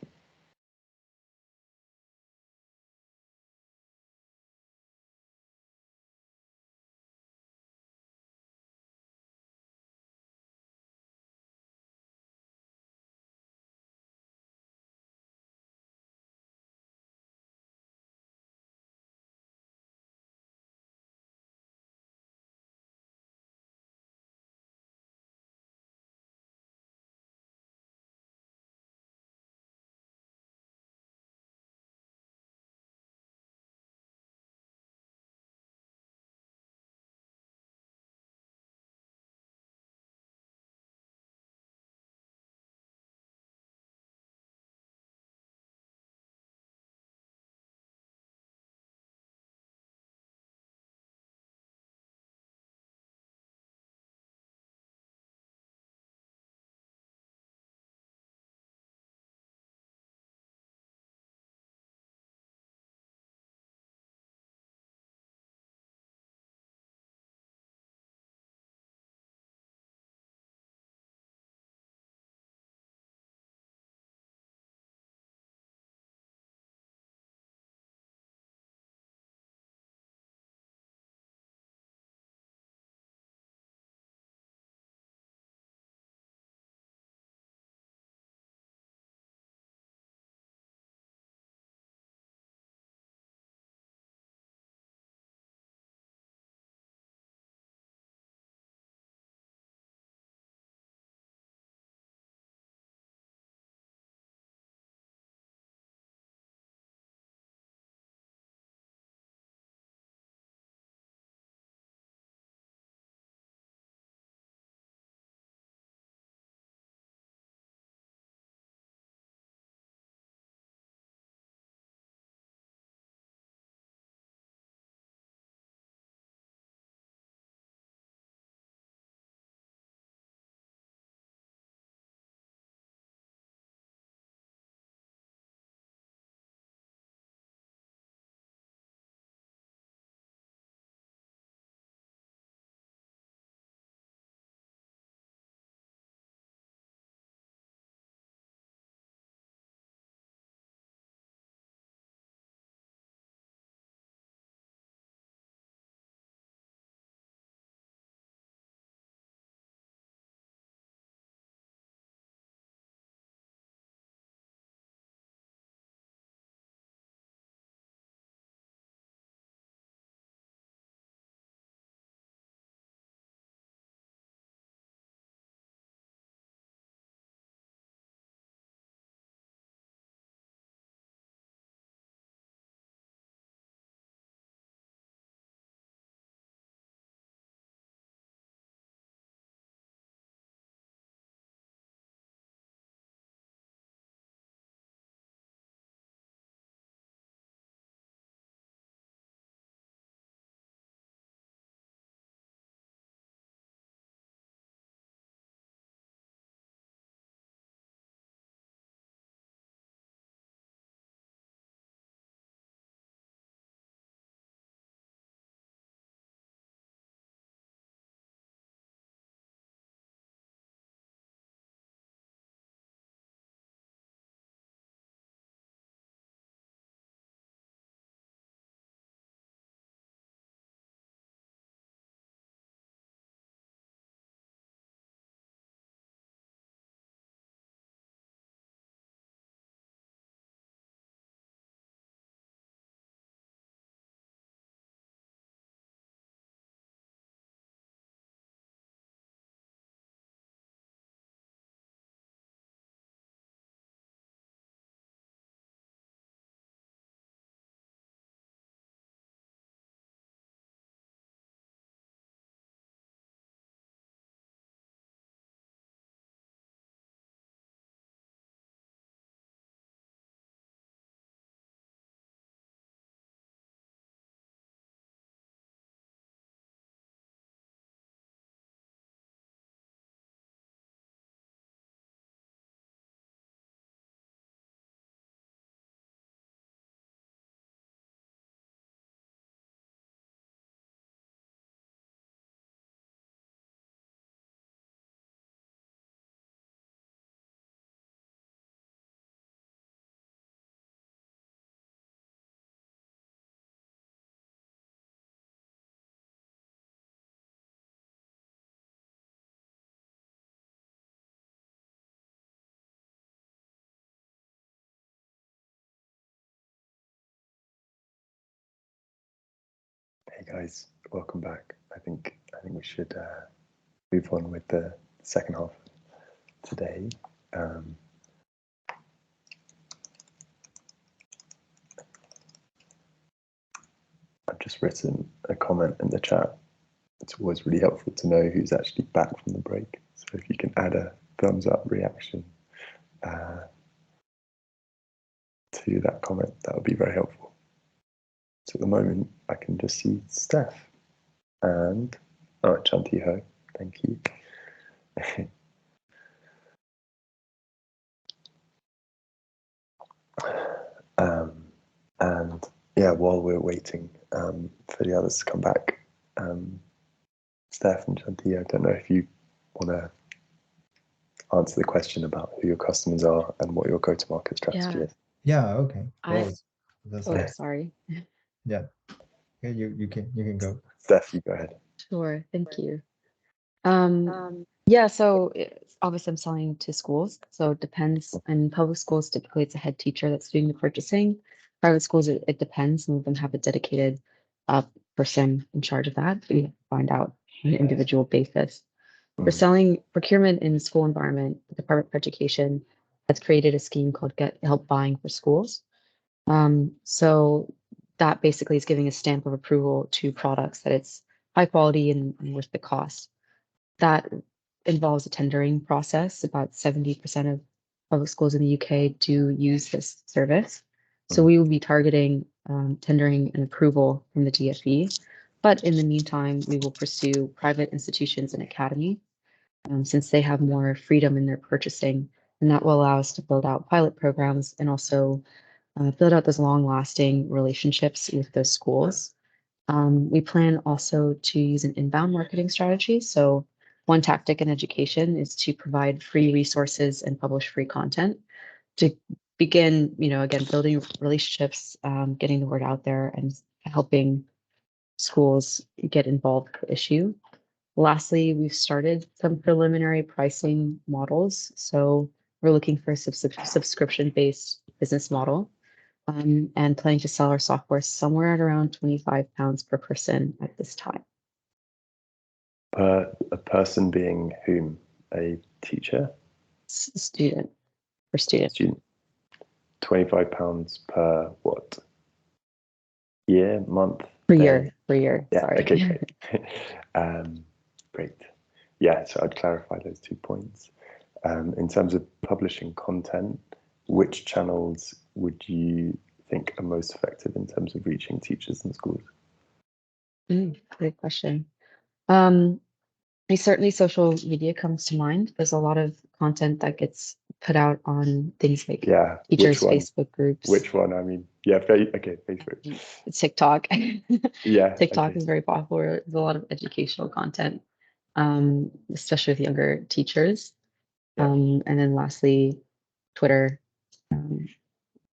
B: guys, welcome back. I think we should move on with the second half today. I've just written a comment in the chat. It's always really helpful to know who's actually back from the break. So if you can add a thumbs up reaction to that comment, that would be very helpful. So at the moment, I can just see Steph and, all right, Chanti Ho, thank you. And yeah, while we're waiting for the others to come back, Steph and Chanti, I don't know if you want to answer the question about who your customers are and what your go-to-market strategy is.
N: Yeah, okay.
D: Sorry.
N: Yeah. Okay, you can go.
B: Steph, you go ahead.
D: Sure, thank you. Yeah, so obviously I'm selling to schools, so it depends. In public schools, typically it's a head teacher that's doing the purchasing. Private schools, it depends. Some of them have a dedicated person in charge of that. We have to find out on an individual basis. For selling procurement in the school environment, the Department of Education has created a scheme called Get Help Buying for Schools. So that basically is giving a stamp of approval to products that it's high quality and worth the cost. That involves a tendering process. About 70% of public schools in the UK do use this service. So we will be targeting tendering and approval from the DFE. But in the meantime, we will pursue private institutions and academy since they have more freedom in their purchasing. And that will allow us to build out pilot programs and also build out those long-lasting relationships with those schools. We plan also to use an inbound marketing strategy. So one tactic in education is to provide free resources and publish free content to begin, again, building relationships, getting the word out there and helping schools get involved with the issue. Lastly, we've started some preliminary pricing models. So we're looking for a subscription-based business model and planning to sell our software somewhere at around £25 per person at this time.
B: A person being whom? A teacher?
D: Student. For student.
B: Student. £25 per what? Year, month?
D: Per
B: day?
D: year.
B: Yeah,
D: Sorry.
B: okay, great. Great. Yeah, so I'd clarify those 2 points. In terms of publishing content, which channels would you think are most effective in terms of reaching teachers and schools?
D: Great question. Certainly social media comes to mind. There's a lot of content that gets put out on things like teachers' Facebook groups.
B: Which one? I mean, yeah, okay, Facebook.
D: TikTok.
B: Yeah.
D: TikTok is very popular. There's a lot of educational content, especially with younger teachers. And then lastly, Twitter.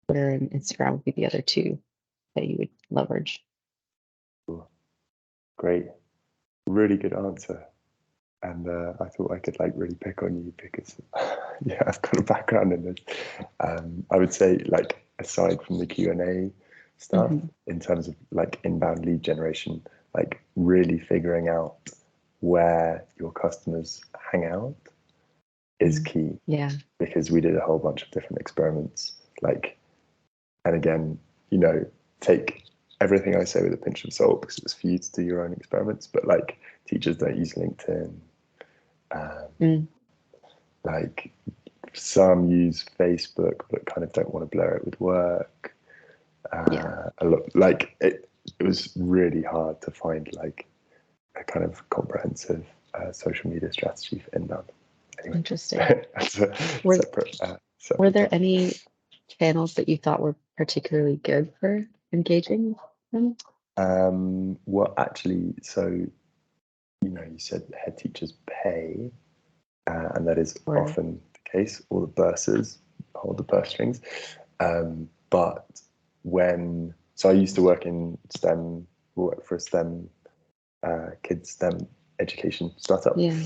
D: Twitter and Instagram would be the other two that you would leverage.
B: Great. Really good answer. And I thought I could really pick on you because yeah, I've got a background in this. I would say aside from the Q&A stuff, in terms of inbound lead generation, really figuring out where your customers hang out is key.
D: Yeah.
B: Because we did a whole bunch of different experiments. And again, take everything I say with a pinch of salt because it's for you to do your own experiments. But teachers don't use LinkedIn. Some use Facebook, but kind of don't want to blur it with work. A lot, it was really hard to find a kind of comprehensive social media strategy for inbound. Anyway,
D: interesting.
B: Were
D: there any channels that you thought were particularly good for engaging them?
B: Well, actually, so you said head teachers pay, and that is often the case. All the bursars hold the purse strings. But so I used to work in STEM, work for a STEM kids STEM education startup.
D: Yeah.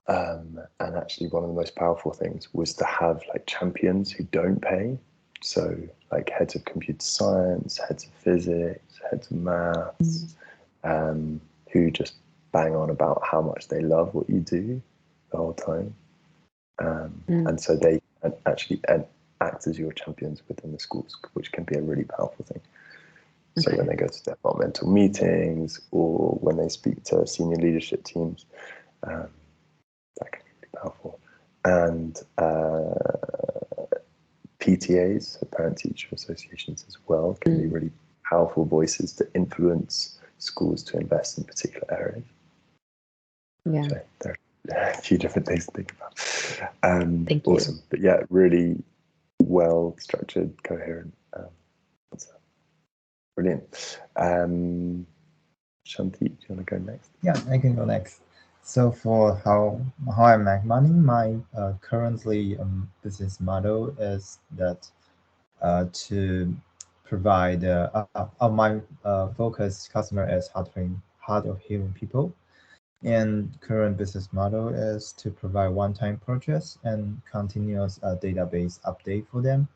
B: And actually, one of the most powerful things was to have champions who don't pay. So heads of computer science, heads of physics, heads of maths, who just bang on about how much they love what you do the whole time. And so they actually act as your champions within the schools, which can be a really powerful thing. So when they go to departmental meetings or when they speak to senior leadership teams, that can be really powerful. And PTAs, so parent-teacher associations as well, can be really powerful voices to influence schools to invest in particular areas.
D: Yeah.
B: So there are a few different things to think about.
D: Thank you.
B: Awesome. But yeah, really well structured, coherent. Brilliant. Shanti, do you want to go next?
N: Yeah, I can go next. So for how I make money, my currently business model is that to provide my focus customer is hard of hearing people, and current business model is to provide one-time purchase and continuous database update for them.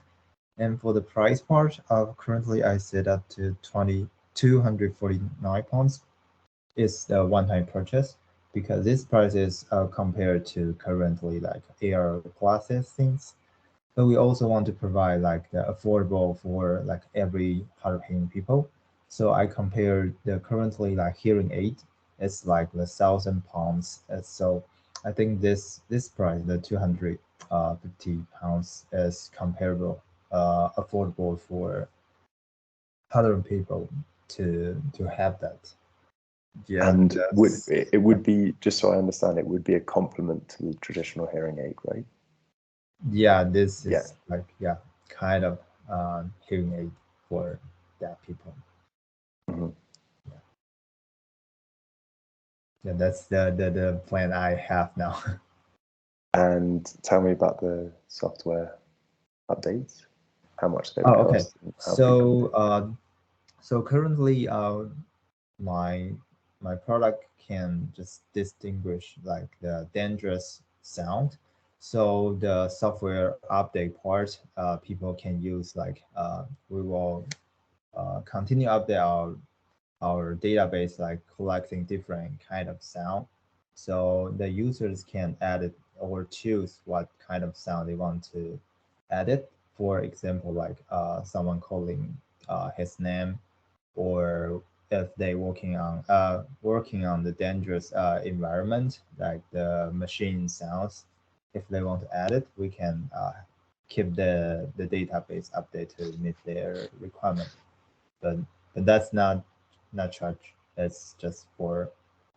N: And for the price part, currently I set up to 249 pounds is the one-time purchase, because this price is compared to currently like AR classes things. But we also want to provide like the affordable for like every hard of hearing people. So I compared the currently like hearing aid, it's like the £1,000. So I think this price, the 250 pounds, is comparable, affordable for other people to have that. Yeah,
B: and it would be, just so I understand, it would be a complement to the traditional hearing aid, right?
N: Yeah, this is like kind of hearing aid for deaf people. Yeah, that's the plan I have now.
B: And tell me about the software updates. How much they would cost?
N: Okay. So currently, my product can just distinguish like the dangerous sound. So the software update part, people can use like we will continue update our database, like collecting different kind of sound. So the users can edit or choose what kind of sound they want to edit. For example, like someone calling his name, or if they working on the dangerous environment, like the machine sounds. If they want to add it, we can keep the database update to meet their requirement. But that's not charged. It's just for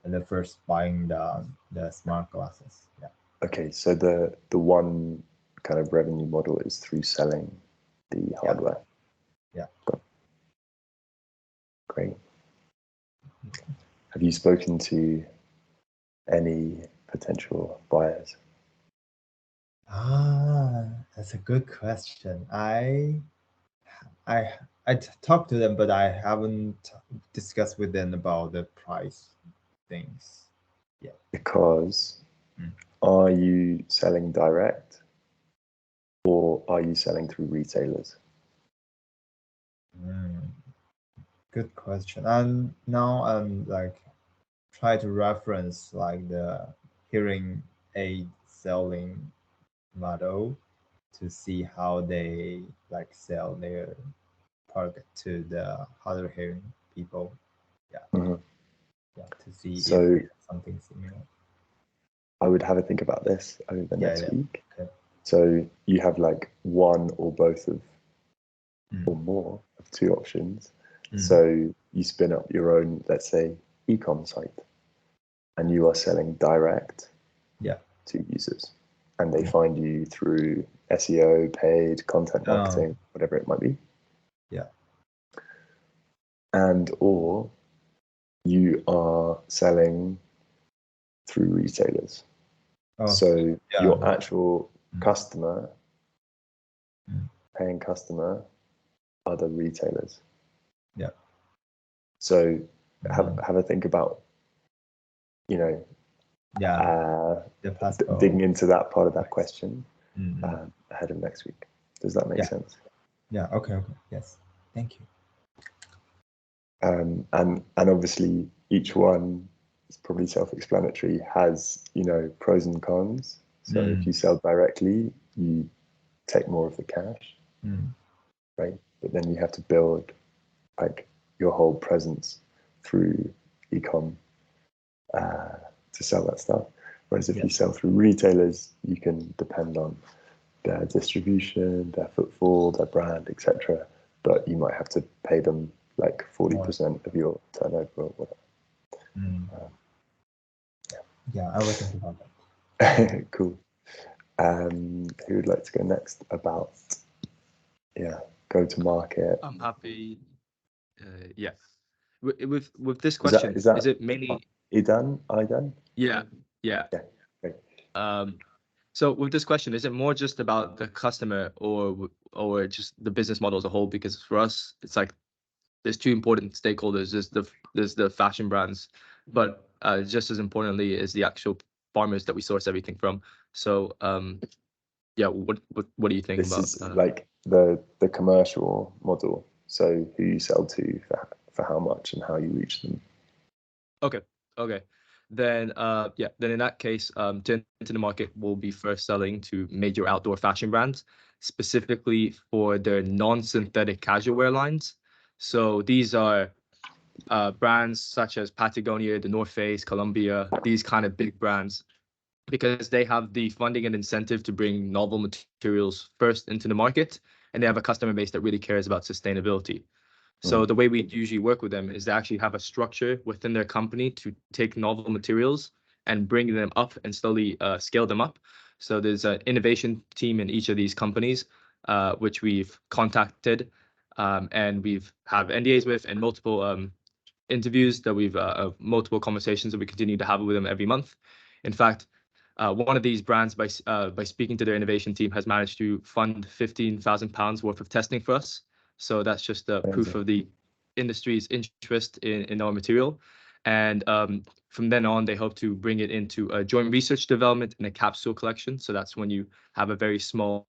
N: the first buying the smart glasses. Yeah.
B: Okay, so the one kind of revenue model is through selling the hardware.
N: Yeah.
B: Great. Have you spoken to any potential buyers?
N: That's a good question. I talked to them, but I haven't discussed with them about the price things. Yeah.
B: Because are you selling direct or are you selling through retailers?
N: Good question. And now I'm like try to reference like the hearing aid selling model to see how they like sell their product to the hard of hearing people. Yeah. Yeah, to see
B: So
N: if it's something similar.
B: I would have a think about this over next week.
N: Okay.
B: So you have like one or both of or more of two options. So you spin up your own, let's say, e-com site, and you are selling direct to users, and they find you through SEO, paid content marketing, whatever it might be.
N: Yeah.
B: And or you are selling through retailers. So your actual customer, paying customer, are the retailers.
N: Yeah.
B: So have a think about, digging into that part of that question ahead of next week. Does that make sense?
N: Yeah. Okay. Yes. Thank you.
B: And obviously each one is probably self-explanatory, has, you know, pros and cons. So if you sell directly, you take more of the cash, right? But then you have to build like your whole presence through e-com to sell that stuff. Whereas if you sell through retailers, you can depend on their distribution, their footfall, their brand, etc. But you might have to pay them like 40% of your turnover or whatever.
N: Yeah, I was thinking about that.
B: Cool. Who would like to go next about go to market?
C: I'm happy. Yeah. With this question,
B: is
C: it mainly
B: Idan?
C: Yeah.
B: Great.
C: So with this question, is it more just about the customer or just the business model as a whole? Because for us, it's like there's two important stakeholders. There's the fashion brands, but just as importantly is the actual farmers that we source everything from. So yeah, what do you think
B: This
C: about
B: is like the commercial model. So who you sell to for how much and how you reach them.
C: Okay. Then then in that case, to enter the market, we'll be first selling to major outdoor fashion brands, specifically for their non-synthetic casual wear lines. So these are brands such as Patagonia, the North Face, Columbia, these kind of big brands, because they have the funding and incentive to bring novel materials first into the market, and they have a customer base that really cares about sustainability. So the way we usually work with them is they actually have a structure within their company to take novel materials and bring them up and slowly scale them up. So there's an innovation team in each of these companies, which we've contacted and we've have NDAs with, and multiple interviews that we've multiple conversations that we continue to have with them every month. In fact, one of these brands, by speaking to their innovation team, has managed to fund £15,000 worth of testing for us. So that's just the proof of the industry's interest in our material. And from then on, they hope to bring it into a joint research development and a capsule collection. So that's when you have a very small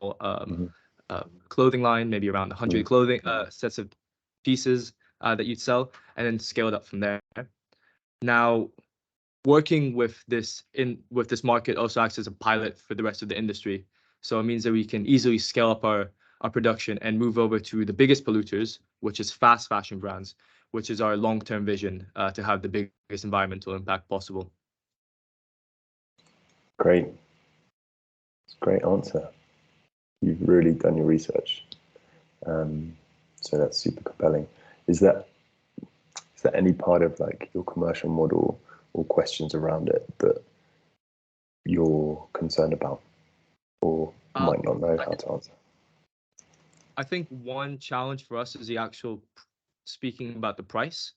C: clothing line, maybe around 100 clothing sets of pieces that you'd sell, and then scale it up from there. Now, working with this market also acts as a pilot for the rest of the industry. So it means that we can easily scale up our production and move over to the biggest polluters, which is fast fashion brands, which is our long-term vision to have the biggest environmental impact possible.
B: Great. It's a great answer. You've really done your research. So that's super compelling. Is there any part of like your commercial model or questions around it that you're concerned about or might not know how to answer?
C: I think one challenge for us is the actual speaking about the price,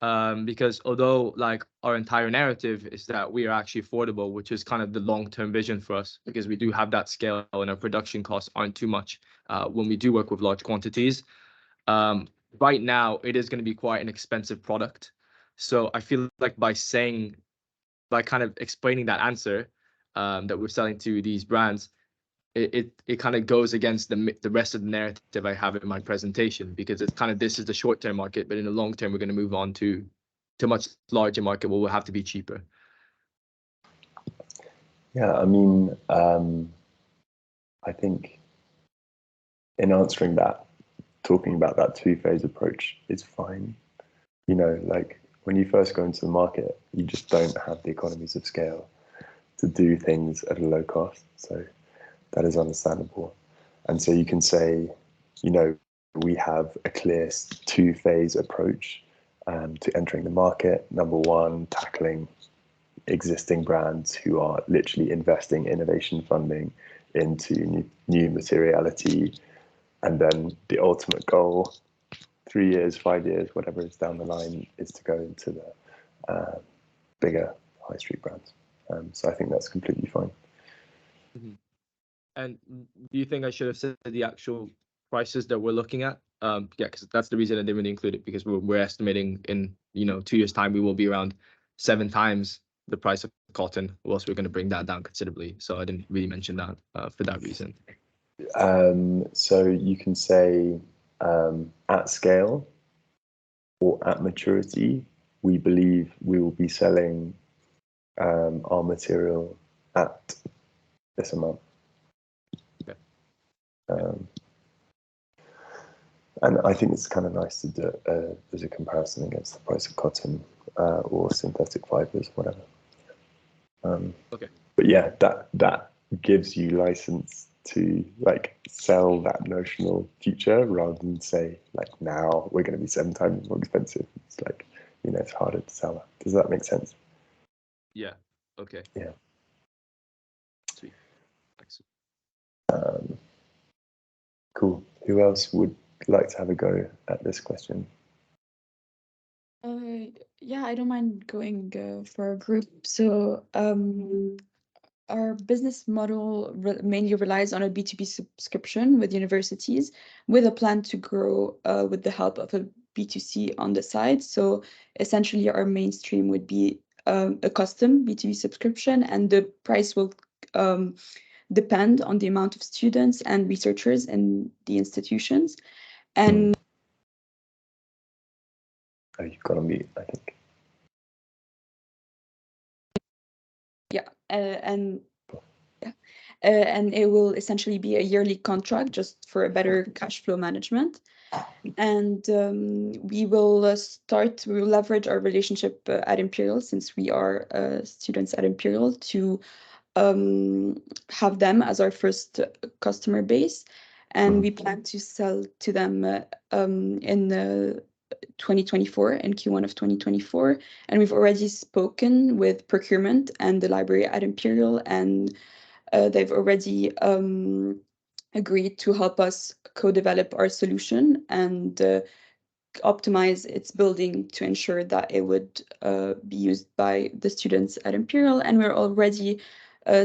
C: because although like our entire narrative is that we are actually affordable, which is kind of the long-term vision for us, because we do have that scale and our production costs aren't too much when we do work with large quantities. Right now, it is going to be quite an expensive product. So I feel like by kind of explaining that answer that we're selling to these brands, it kind of goes against the rest of the narrative I have in my presentation, because it's kind of, this is the short-term market, but in the long term, we're going to move on to a much larger market where we'll have to be cheaper.
B: Yeah, I mean, I think in answering that, talking about that two-phase approach is fine. You know, like when you first go into the market, you just don't have the economies of scale to do things at a low cost. So that is understandable. And so you can say, you know, we have a clear two-phase approach to entering the market. Number one, tackling existing brands who are literally investing innovation funding into new materiality. And then the ultimate goal, 3 years, 5 years, whatever is down the line, is to go into the bigger high street brands. So I think that's completely fine.
C: Mm-hmm. And do you think I should have said the actual prices that we're looking at? Yeah, because that's the reason I didn't really include it, because we're estimating in 2 years' time we will be around 7 times the price of cotton. Whilst we're going to bring that down considerably. So I didn't really mention that for that reason.
B: So you can say at scale or at maturity, we believe we will be selling our material at this amount.
C: Okay.
B: And I think it's kind of nice to do as a comparison against the price of cotton or synthetic fibers, whatever.
C: Okay.
B: But yeah, that gives you license to like sell that notional future rather than say like now we're going to be 7 times more expensive. It's like, you know, it's harder to sell that. Does that make sense?
C: Yeah. Okay.
B: Yeah.
C: Sweet. Excellent.
B: Cool. Who else would like to have a go at this question?
H: Yeah, I don't mind going for a group. So our business model mainly relies on a B2B subscription with universities, with a plan to grow with the help of a B2C on the side. So essentially, our mainstream would be a custom B2B subscription, and the price will depend on the amount of students and researchers in the institutions. And
B: Oh, you've got on mute, I think.
H: yeah, and it will essentially be a yearly contract just for a better cash flow management. And we will leverage our relationship at Imperial, since we are students at Imperial, to have them as our first customer base. And we plan to sell to them in 2024, in Q1 of 2024. And we've already spoken with procurement and the library at Imperial, and they've already agreed to help us co-develop our solution and optimize its building to ensure that it would be used by the students at Imperial. And we're already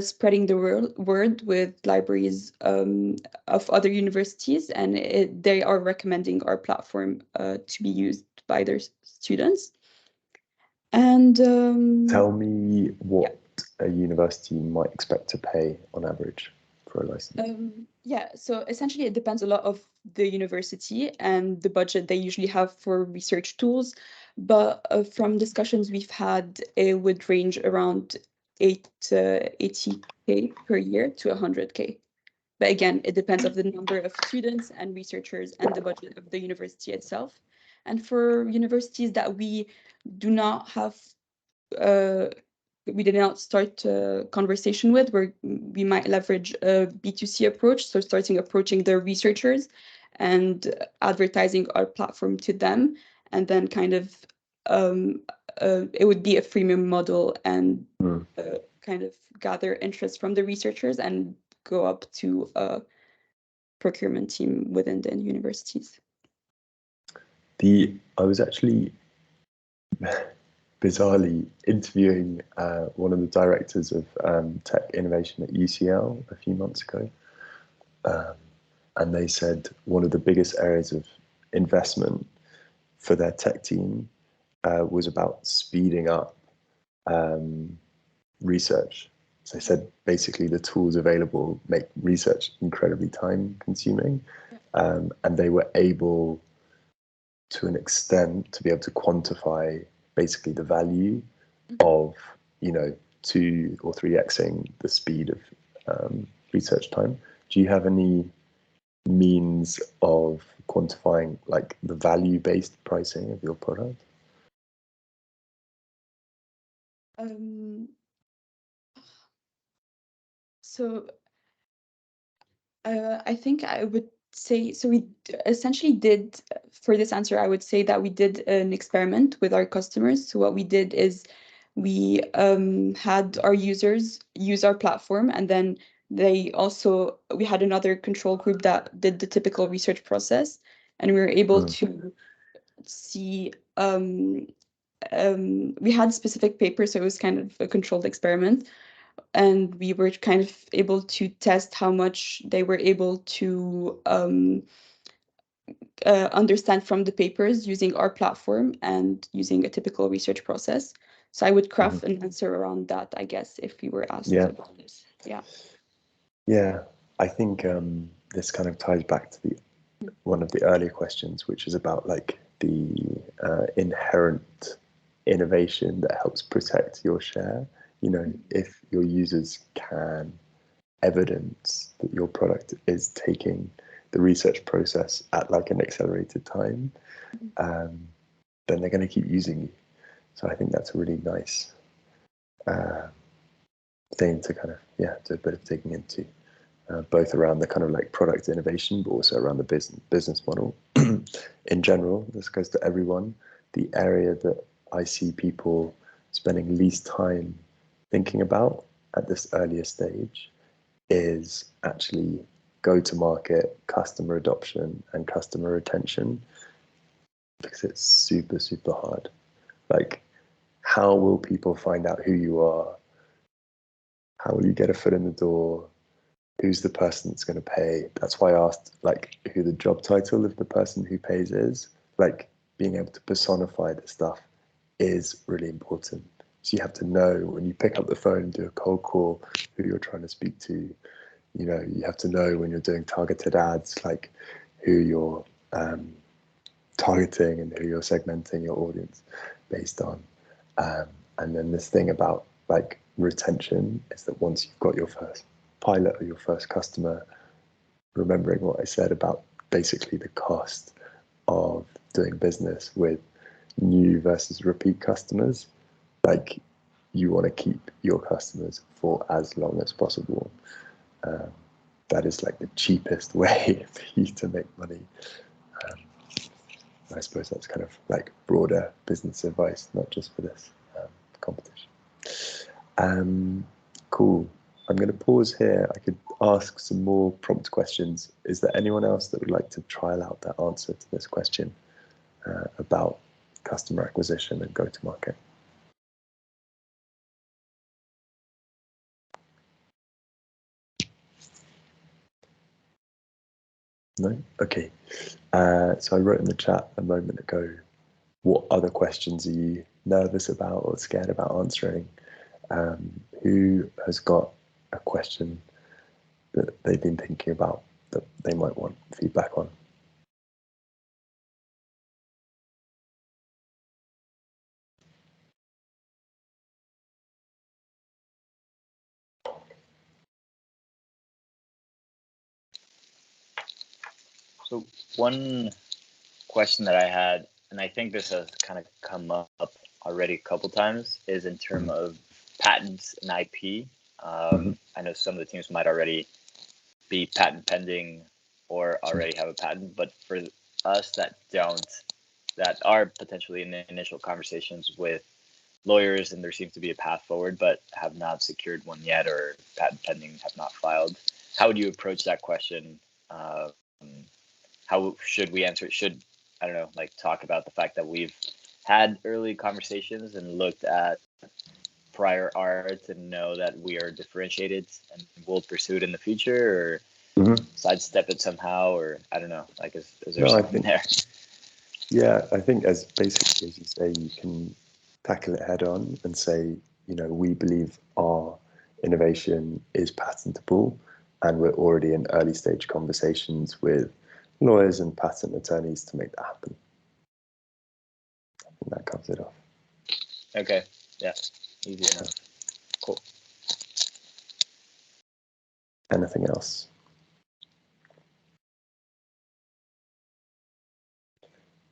H: spreading the word with libraries of other universities, and they are recommending our platform to be used by their students. And
B: tell me what a university might expect to pay on average for a license.
H: Yeah, so essentially it depends a lot of the university and the budget they usually have for research tools. But from discussions we've had, it would range around 80K per year to 100K. But again, it depends on the number of students and researchers and the budget of the university itself. And for universities that we do not have we did not start a conversation with, where we might leverage a B2C approach, so approaching the researchers and advertising our platform to them, and then kind of it would be a freemium model, and kind of gather interest from the researchers and go up to a procurement team within the universities.
B: I was actually bizarrely interviewing one of the directors of tech innovation at UCL a few months ago. And they said one of the biggest areas of investment for their tech team was about speeding up research. So they said basically the tools available make research incredibly time consuming, and they were able to an extent to be able to quantify basically the value of, you know, 2 or 3xing the speed of research time. Do you have any means of quantifying like the value-based pricing of your product?
H: So I think I would say, so we essentially did, for this answer, I would say that we did an experiment with our customers. So what we did is we had our users use our platform, and then we had another control group that did the typical research process, and we were able to see, we had specific papers, so it was kind of a controlled experiment. And we were kind of able to test how much they were able to understand from the papers using our platform and using a typical research process. So I would craft an answer around that, I guess, if we were asked about this. Yeah.
B: Yeah, I think this kind of ties back to one of the earlier questions, which is about like the inherent innovation that helps protect your share. You know, if your users can evidence that your product is taking the research process at like an accelerated time, then they're going to keep using you. So I think that's a really nice thing to kind of, do a bit of digging into, both around the kind of like product innovation, but also around the business model. In general, this goes to everyone. The area that I see people spending least time thinking about at this earlier stage is actually go-to-market, customer adoption, and customer retention, because it's super, super hard. Like, how will people find out who you are? How will you get a foot in the door? Who's the person that's going to pay? That's why I asked, like, who the job title of the person who pays is. Like, being able to personify the stuff is really important. So you have to know when you pick up the phone and do a cold call who you're trying to speak to. You know, you have to know when you're doing targeted ads, like who you're targeting and who you're segmenting your audience based on. And then this thing about like retention is that once you've got your first pilot or your first customer, remembering what I said about basically the cost of doing business with new versus repeat customers, like you want to keep your customers for as long as possible. That is like the cheapest way for you to make money. I suppose that's kind of like broader business advice, not just for this competition. Cool. I'm going to pause here. I could ask some more prompt questions. Is there anyone else that would like to trial out that answer to this question about customer acquisition and go-to-market? No? Okay. So I wrote in the chat a moment ago, what other questions are you nervous about or scared about answering? Who has got a question that they've been thinking about that they might want feedback on?
G: So one question that I had, and I think this has kind of come up already a couple times, is in terms of patents and IP. I know some of the teams might already be patent pending or already have a patent, but for us that are potentially in the initial conversations with lawyers and there seems to be a path forward, but have not secured one yet or patent pending, have not filed, how would you approach that question? How should we answer it? Should, I don't know, like talk about the fact that we've had early conversations and looked at prior art and know that we are differentiated and will pursue it in the future, or sidestep it somehow, or I don't know, like is there something there?
B: Yeah, I think as basically as you say, you can tackle it head on and say, you know, we believe our innovation is patentable and we're already in early stage conversations with lawyers and patent attorneys to make that happen. I think that covers it off.
G: Okay, yeah, easy enough. Cool.
B: Anything else?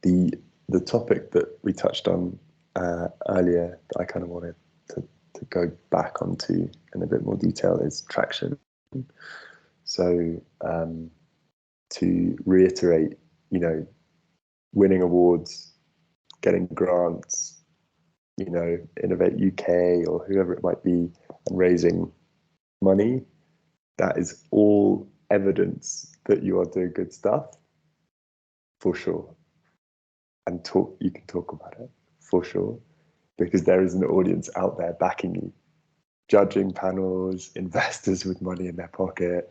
B: The topic that we touched on earlier that I kind of wanted to go back onto in a bit more detail is traction. So to reiterate, you know, winning awards, getting grants, you know, Innovate UK or whoever it might be, and raising money, that is all evidence that you are doing good stuff, for sure. And you can talk about it, for sure, because there is an audience out there backing you. Judging panels, investors with money in their pocket,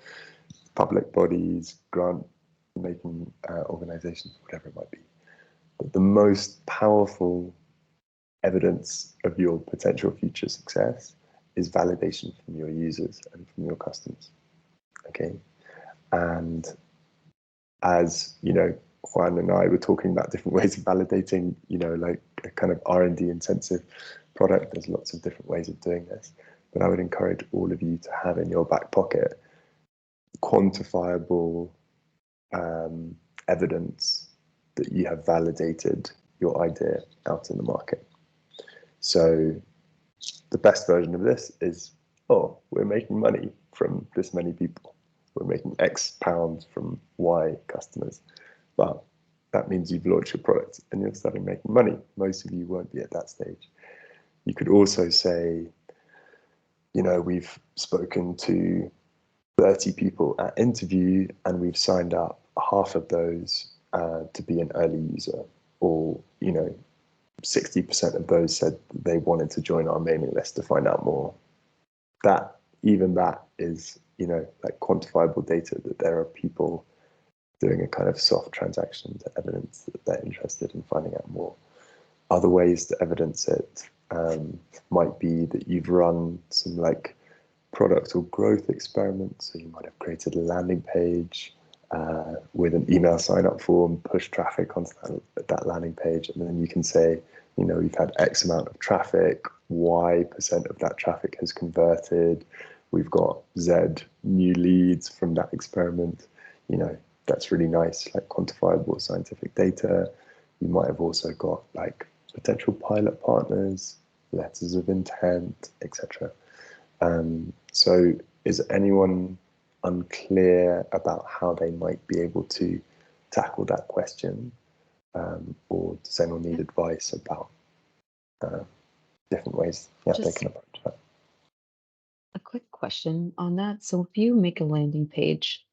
B: public bodies, grant-making organizations, whatever it might be. But the most powerful evidence of your potential future success is validation from your users and from your customers. Okay, and as you know, Juan and I were talking about different ways of validating, you know, like a kind of R&D intensive product. There's lots of different ways of doing this, but I would encourage all of you to have in your back pocket quantifiable evidence that you have validated your idea out in the market. So the best version of this is, oh, we're making money from this many people. We're making X pounds from Y customers. But that means you've launched your product and you're starting making money. Most of you won't be at that stage. You could also say, you know, we've spoken to 30 people at interview and we've signed up half of those to be an early user, or, you know, 60% of those said they wanted to join our mailing list to find out more. That, even that is, you know, like quantifiable data that there are people doing a kind of soft transaction to evidence that they're interested in finding out more. Other ways to evidence it might be that you've run some like product or growth experiments. So you might have created a landing page with an email sign-up form, push traffic onto that landing page, and then you can say, you know, we've had X amount of traffic, Y% of that traffic has converted, we've got Z new leads from that experiment. You know, that's really nice, like quantifiable scientific data. You might have also got like potential pilot partners, letters of intent, etc. So is anyone unclear about how they might be able to tackle that question? Or does anyone need advice about different ways they can approach that?
D: A quick question on that. So if you make a landing page,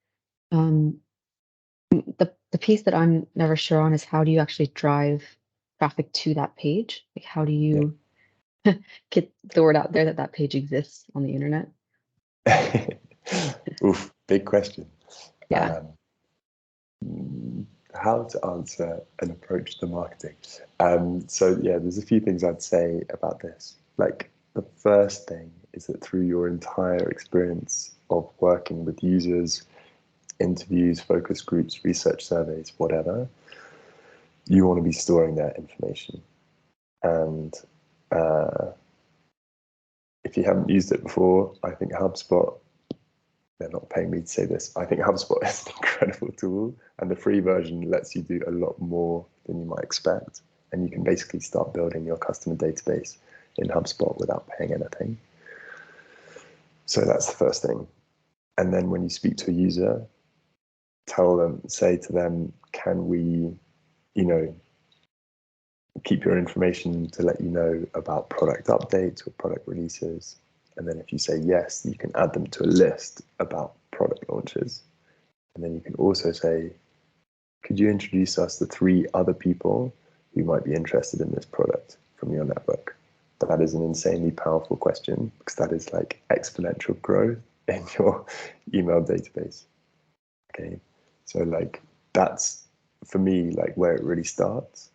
D: the piece that I'm never sure on is how do you actually drive traffic to that page? Like how do you get the word out there that that page exists on the internet?
B: Oof, big question.
D: Yeah.
B: How to answer and approach the marketing. So yeah, there's a few things I'd say about this. Like the first thing is that through your entire experience of working with users, interviews, focus groups, research surveys, whatever, you want to be storing that information. And if you haven't used it before, I think HubSpot, they're not paying me to say this, I think HubSpot is an incredible tool, and the free version lets you do a lot more than you might expect. And you can basically start building your customer database in HubSpot without paying anything. So that's the first thing. And then when you speak to a user, say to them, can we, you know, keep your information to let you know about product updates or product releases. And then if you say yes, you can add them to a list about product launches. And then you can also say, could you introduce us to 3 other people who might be interested in this product from your network? That is an insanely powerful question, because that is like exponential growth in your email database. Okay, so like that's, for me, like where it really starts.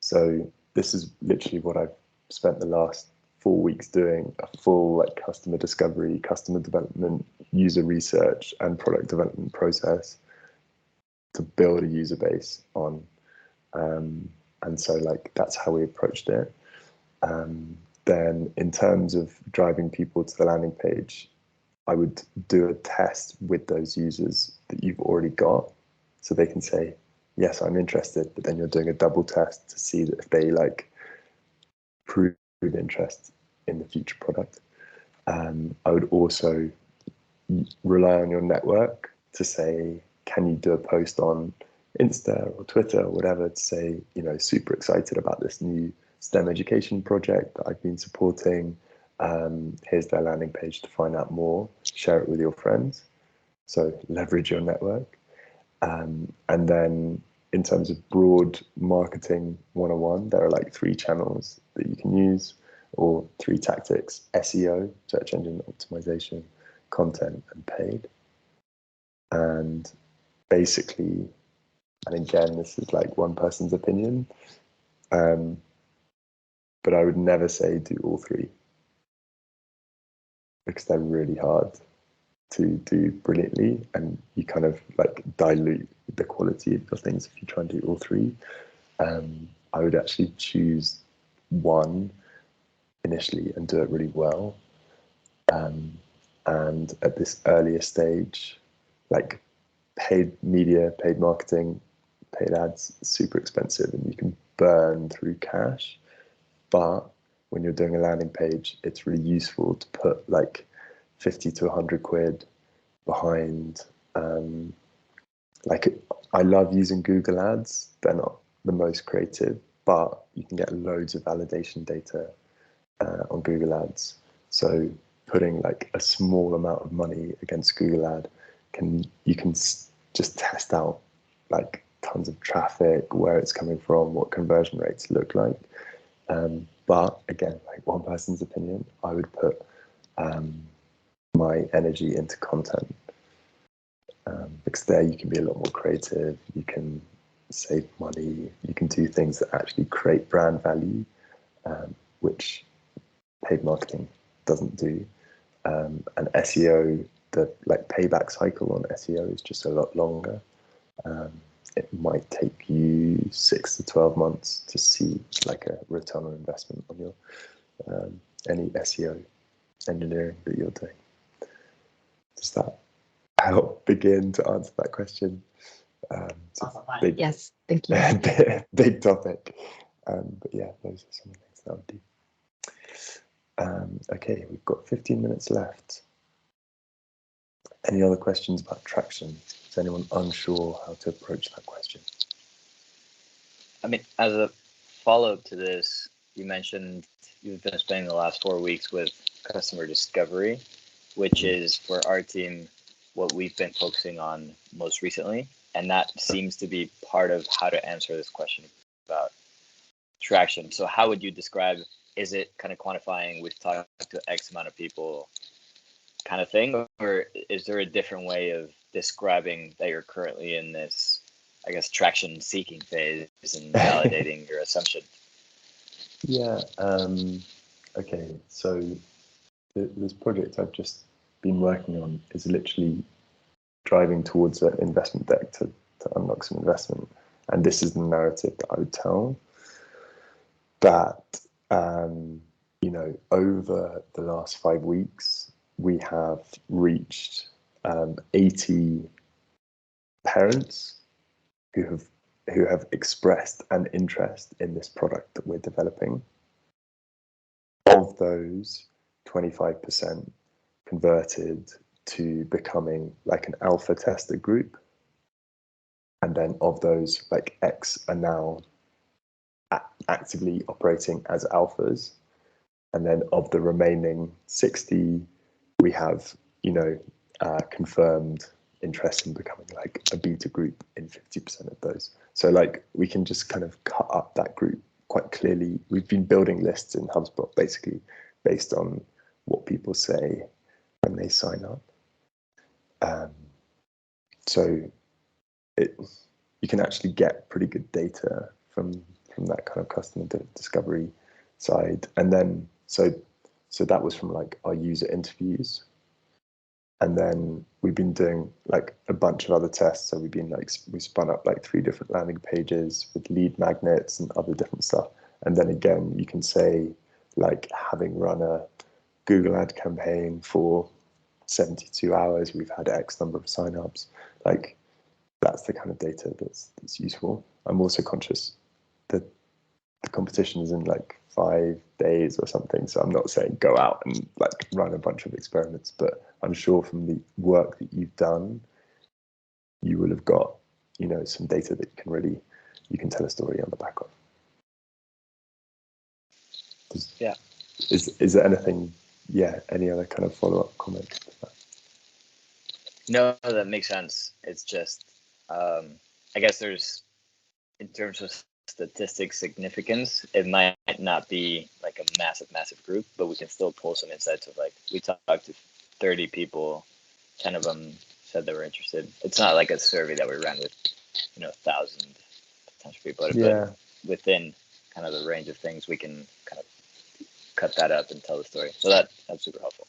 B: So this is literally what I've spent the last 4 weeks doing, a full like customer discovery, customer development, user research and product development process to build a user base on. And so like that's how we approached it. Then in terms of driving people to the landing page, I would do a test with those users that you've already got, so they can say, yes, I'm interested, but then you're doing a double test to see that if they like prove interest in the future product. I would also rely on your network to say, can you do a post on Insta or Twitter or whatever to say, you know, super excited about this new STEM education project that I've been supporting. Here's their landing page to find out more. Share it with your friends. So leverage your network. And then in terms of broad marketing 101, there are like 3 channels that you can use, or 3 tactics: SEO, search engine optimization, content, and paid. And basically, and again, this is like one person's opinion, but I would never say do all 3, because they're really hard to do brilliantly, and you kind of like dilute the quality of things if you try and do all 3. I would actually choose one initially and do it really well. And at this earlier stage, like paid media, paid marketing, paid ads, super expensive, and you can burn through cash. But when you're doing a landing page, it's really useful to put like 50 to 100 quid behind. Like, I love using Google ads. They're not the most creative, but you can get loads of validation data on Google ads. So putting like a small amount of money against Google ad, you can just test out like tons of traffic, where it's coming from, what conversion rates look like. But again, like one person's opinion, I would put my energy into content, because there you can be a lot more creative, you can save money, you can do things that actually create brand value, which paid marketing doesn't do. And SEO, the like payback cycle on SEO is just a lot longer. It might take you 6 to 12 months to see like a return on investment on your any SEO engineering that you're doing. Does that help begin to answer that question? Big,
D: yes, thank you.
B: big topic. But yeah, those are some of the things that I would do. Okay, we've got 15 minutes left. Any other questions about traction? Is anyone unsure how to approach that question?
G: I mean, as a follow-up to this, you mentioned you've been spending the last 4 weeks with customer discovery, which is for our team what we've been focusing on most recently. And that seems to be part of how to answer this question about traction. So how would you describe, is it kind of quantifying, we've talked to X amount of people kind of thing, or is there a different way of describing that you're currently in this, I guess, traction seeking phase and validating your assumption?
B: Yeah, okay, so this project I've just been working on is literally driving towards an investment deck to unlock some investment. And this is the narrative that I would tell, that, you know, over the last 5 weeks, we have reached 80 parents who have expressed an interest in this product that we're developing. Of those, 25% converted to becoming like an alpha tester group. And then of those, like X are now actively operating as alphas. And then of the remaining 60, we have, you know, confirmed interest in becoming like a beta group in 50% of those. So like we can just kind of cut up that group quite clearly. We've been building lists in HubSpot basically based on what people say when they sign up. So you can actually get pretty good data from that kind of customer discovery side. And then so that was from like our user interviews. And then we've been doing like a bunch of other tests. So we spun up like 3 different landing pages with lead magnets and other different stuff. And then again, you can say like, having run a Google ad campaign for 72 hours, we've had X number of signups. Like, that's the kind of data that's useful. I'm also conscious that the competition is in like 5 days or something. So I'm not saying go out and like run a bunch of experiments, but I'm sure from the work that you've done, you will have got, you know, some data that you can tell a story on the back of.
G: Yeah.
B: Is there anything, any other kind of follow-up comment to that?
G: No, that makes sense. It's just, I guess there's, in terms of statistic significance, it might not be like a massive group, but we can still pull some insights of like, we talked to 30 people, 10 of them said they were interested. It's not like a survey that we ran with, 1,000 potential people, but within kind of the range of things, we can kind of cut that up and tell the story. So that's super helpful.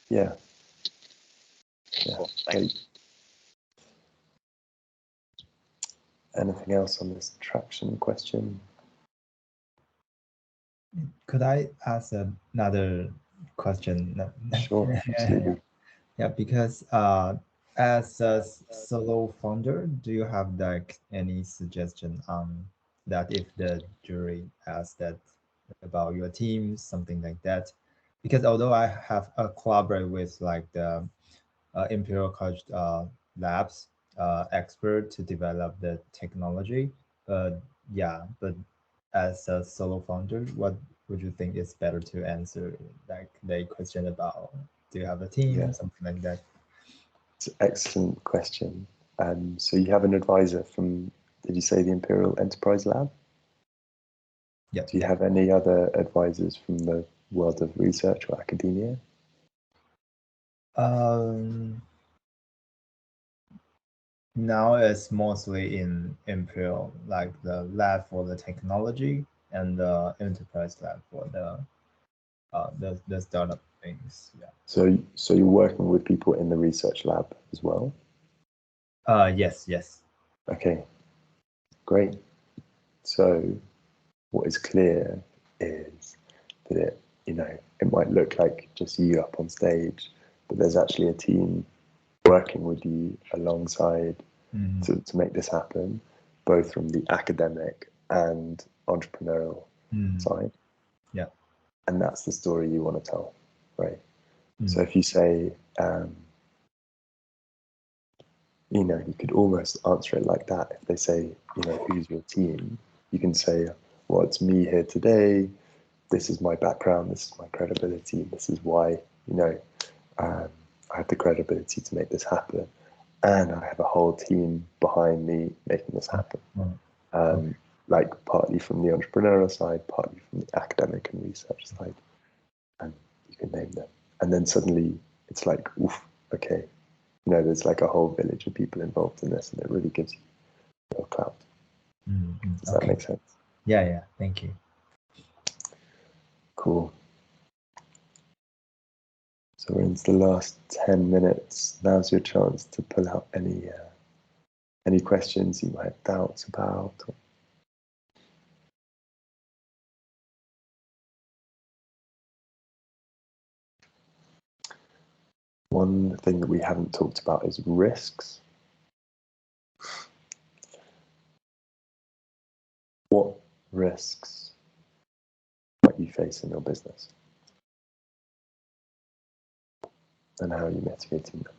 B: Yeah.
G: Cool. Thanks.
B: Anything else on this traction question?
N: Could I ask another question?
B: Sure, absolutely.
N: Yeah, because as a solo founder, do you have like any suggestion on that if the jury asks that about your team, something like that? Because although I have collaborated with like the Imperial College labs expert to develop the technology, but yeah, but as a solo founder, what would you think is better to answer like the question about do you have a team,
B: Yeah.
N: something like that?
B: It's an excellent question. So you have an advisor from, did you say the Imperial Enterprise Lab?
N: Yeah.
B: Do you have any other advisors from the world of research or academia?
N: Now it's mostly in Imperial, like the lab for the technology and the enterprise lab for the startup things. Yeah.
B: So you're working with people in the research lab as well?
N: Yes.
B: Okay, great. So what is clear is that it might look like just you up on stage, but there's actually a team working with you alongside to make this happen, both from the academic and entrepreneurial side.
N: Yeah.
B: And that's the story you want to tell, right? So if you say, you could almost answer it like that. If they say, who's your team? You can say, well, it's me here today. This is my background. This is my credibility. This is why, I have the credibility to make this happen. And I have a whole team behind me making this happen. Like partly from the entrepreneurial side, partly from the academic and research side. And you can name them. And then suddenly it's like, oof, okay. There's like a whole village of people involved in this, and it really gives you real clout. Does that make sense?
N: Yeah. Thank you.
B: Cool. So we're into the last 10 minutes. Now's your chance to pull out any questions you might have doubts about. One thing that we haven't talked about is risks. What risks might you face in your business? And how are you mitigating them?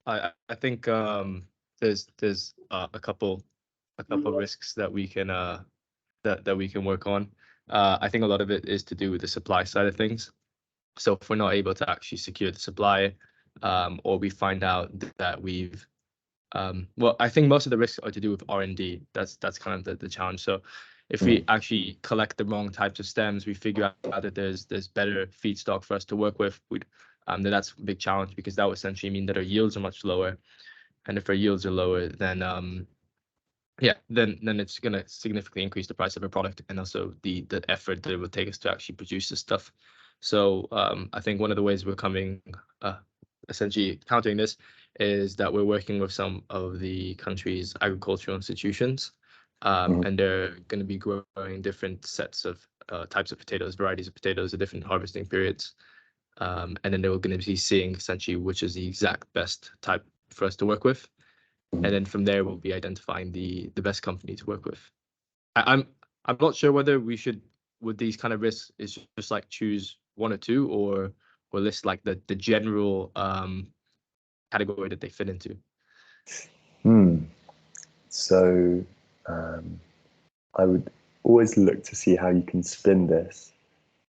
C: I think there's a couple risks that we can that we can work on. I think a lot of it is to do with the supply side of things. So if we're not able to actually secure the supply, or we find out that we've well, I think most of the risks are to do with R&D. That's kind of the challenge. So if we actually collect the wrong types of stems, we figure out that there's better feedstock for us to work with. Then that's a big challenge, because that would essentially mean that our yields are much lower. And if our yields are lower, then then it's going to significantly increase the price of our product, and also the effort that it would take us to actually produce this stuff. So I think one of the ways we're coming essentially countering this is that we're working with some of the country's agricultural institutions, and they're going to be growing different sets of types of potatoes, varieties of potatoes at different harvesting periods. And then they were going to be seeing essentially which is the exact best type for us to work with. And then from there, we'll be identifying the best company to work with. I'm not sure whether we should, with these kind of risks, is just like choose one or two, or list like the general category that they fit into.
B: So I would always look to see how you can spin this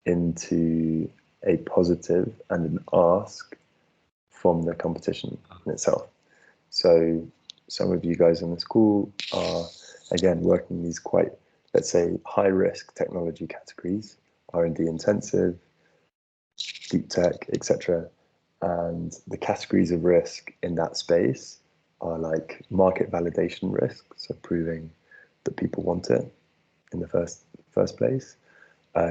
B: into a positive and an ask from the competition in itself. So some of you guys in the school are, again, working these quite, let's say, high-risk technology categories, R&D intensive, deep tech, etc. And the categories of risk in that space are like market validation risk, so proving that people want it in the first place.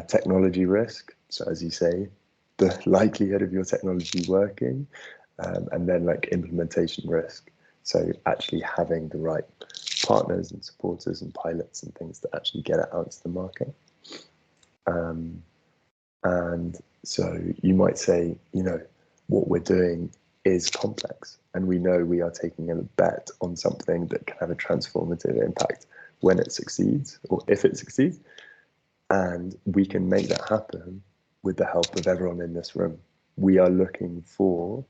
B: Technology risk, so as you say, the likelihood of your technology working, and then like implementation risk. So actually having the right partners and supporters and pilots and things that actually get it out to the market. And so you might say, you know, what we're doing is complex, and we know we are taking a bet on something that can have a transformative impact when it succeeds, or if it succeeds, and we can make that happen with the help of everyone in this room. We are looking for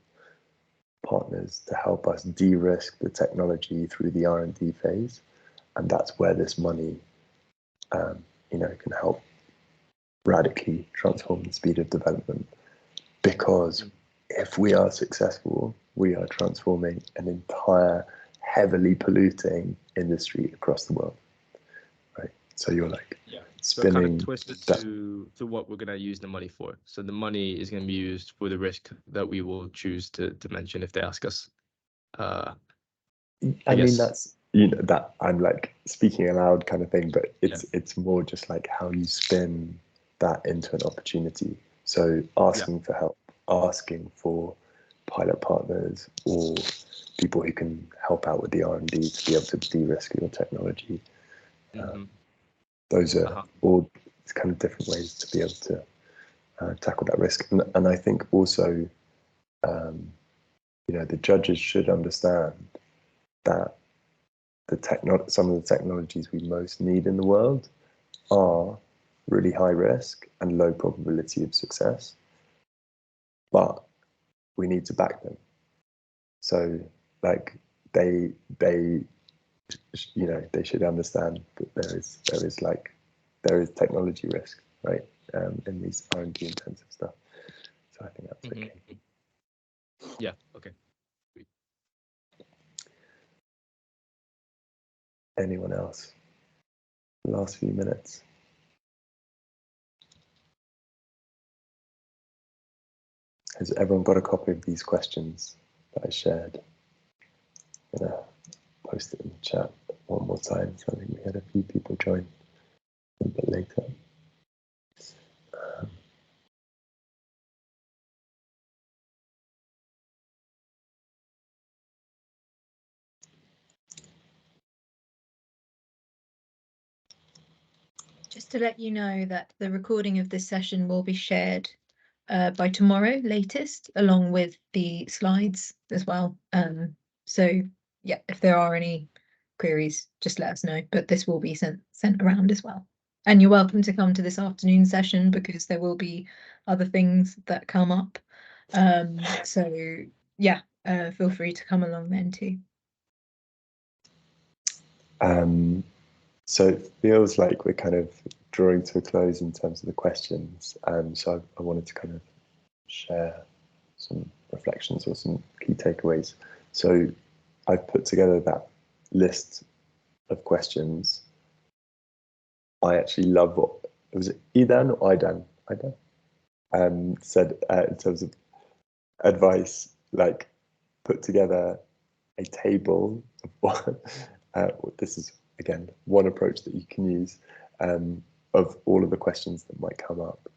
B: partners to help us de-risk the technology through the R&D phase, and that's where this money, you know, can help radically transform the speed of development. Because if we are successful, we are transforming an entire heavily polluting industry across the world, right? So you're like spinning.
C: So kind of twisted to what we're going to use the money for. So the money is going to be used for the risk that we will choose to mention if they ask us. I
B: mean, that's, you know, that I'm like speaking aloud kind of thing, but it's more just like how you spin that into an opportunity. So asking for help, asking for pilot partners or people who can help out with the R&D to be able to de-risk your technology. Those are all kind of different ways to be able to tackle that risk. And I think also, you know, the judges should understand that some of the technologies we most need in the world are really high risk and low probability of success, but we need to back them. So like they you know, they should understand that there is technology risk, right, in these R&D intensive stuff. So I think that's okay.
C: Yeah, okay.
B: Anyone else? Last few minutes. Has everyone got a copy of these questions that I shared? I'm gonna post it in the chat one more time. So I think we had a few people join a bit later.
L: Just to let you know that the recording of this session will be shared by tomorrow latest, along with the slides as well. So yeah, if there are any queries, just let us know, but this will be sent around as well. And you're welcome to come to this afternoon session because there will be other things that come up. So yeah, feel free to come along then too.
B: So it feels like we're kind of drawing to a close in terms of the questions. So I wanted to kind of share some reflections or some key takeaways. So I've put together that list of questions. I actually love what, was it Idan or Idan? Said in terms of advice, like put together a table of this is again one approach that you can use of all of the questions that might come up,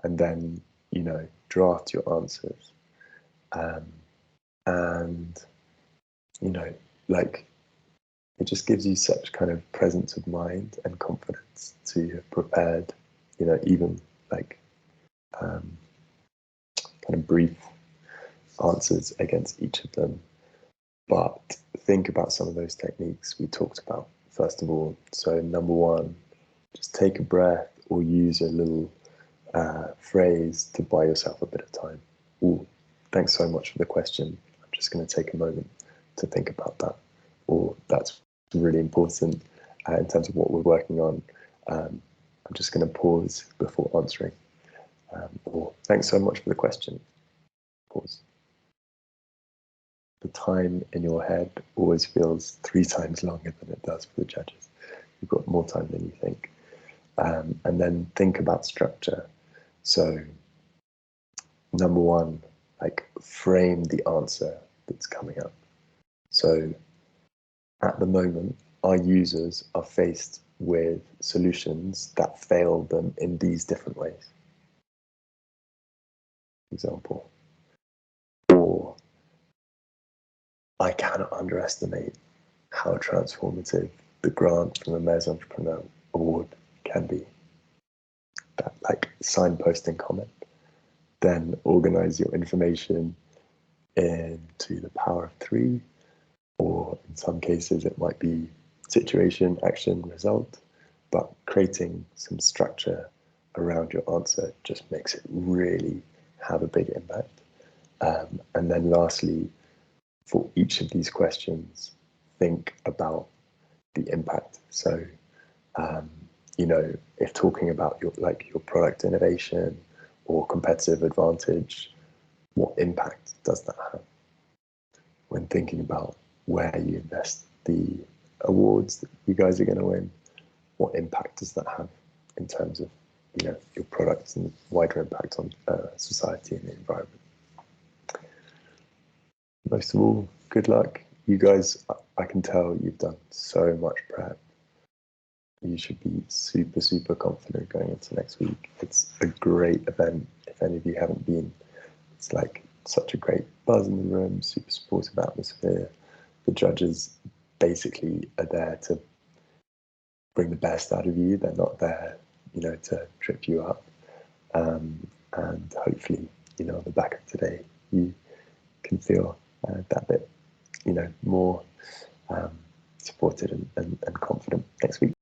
B: and then, you know, draft your answers, and, you know, like it just gives you such kind of presence of mind and confidence to have prepared, you know, even like kind of brief answers against each of them. But think about some of those techniques we talked about first of all. So number one, just take a breath or use a little phrase to buy yourself a bit of time. Ooh, thanks so much for the question. I'm just going to take a moment to think about that. Or that's really important in terms of what we're working on. I'm just going to pause before answering. Or thanks so much for the question. Pause. The time in your head always feels 3 times longer than it does for the judges. You've got more time than you think. And then think about structure. So number one, like frame the answer that's coming up. So at the moment, our users are faced with solutions that fail them in these different ways. For example, or I cannot underestimate how transformative the grant from the Mayor's Entrepreneur Award can be. That like signposting comment, then organize your information into the power of 3, or in some cases it might be situation, action, result, but creating some structure around your answer just makes it really have a big impact. And then lastly, for each of these questions, think about the impact. So, you know, if talking about your product innovation or competitive advantage, what impact does that have? When thinking about where you invest the awards that you guys are going to win, what impact does that have in terms of, you know, your products and wider impact on society and the environment? Most of all, good luck. You guys, I can tell you've done so much prep. You should be super, super confident going into next week. It's a great event. If any of you haven't been, it's like such a great buzz in the room, super supportive atmosphere. The judges basically are there to bring the best out of you. They're not there, you know, to trip you up. And hopefully, you know, on the back of today, you can feel that bit, you know, more supported and confident next week.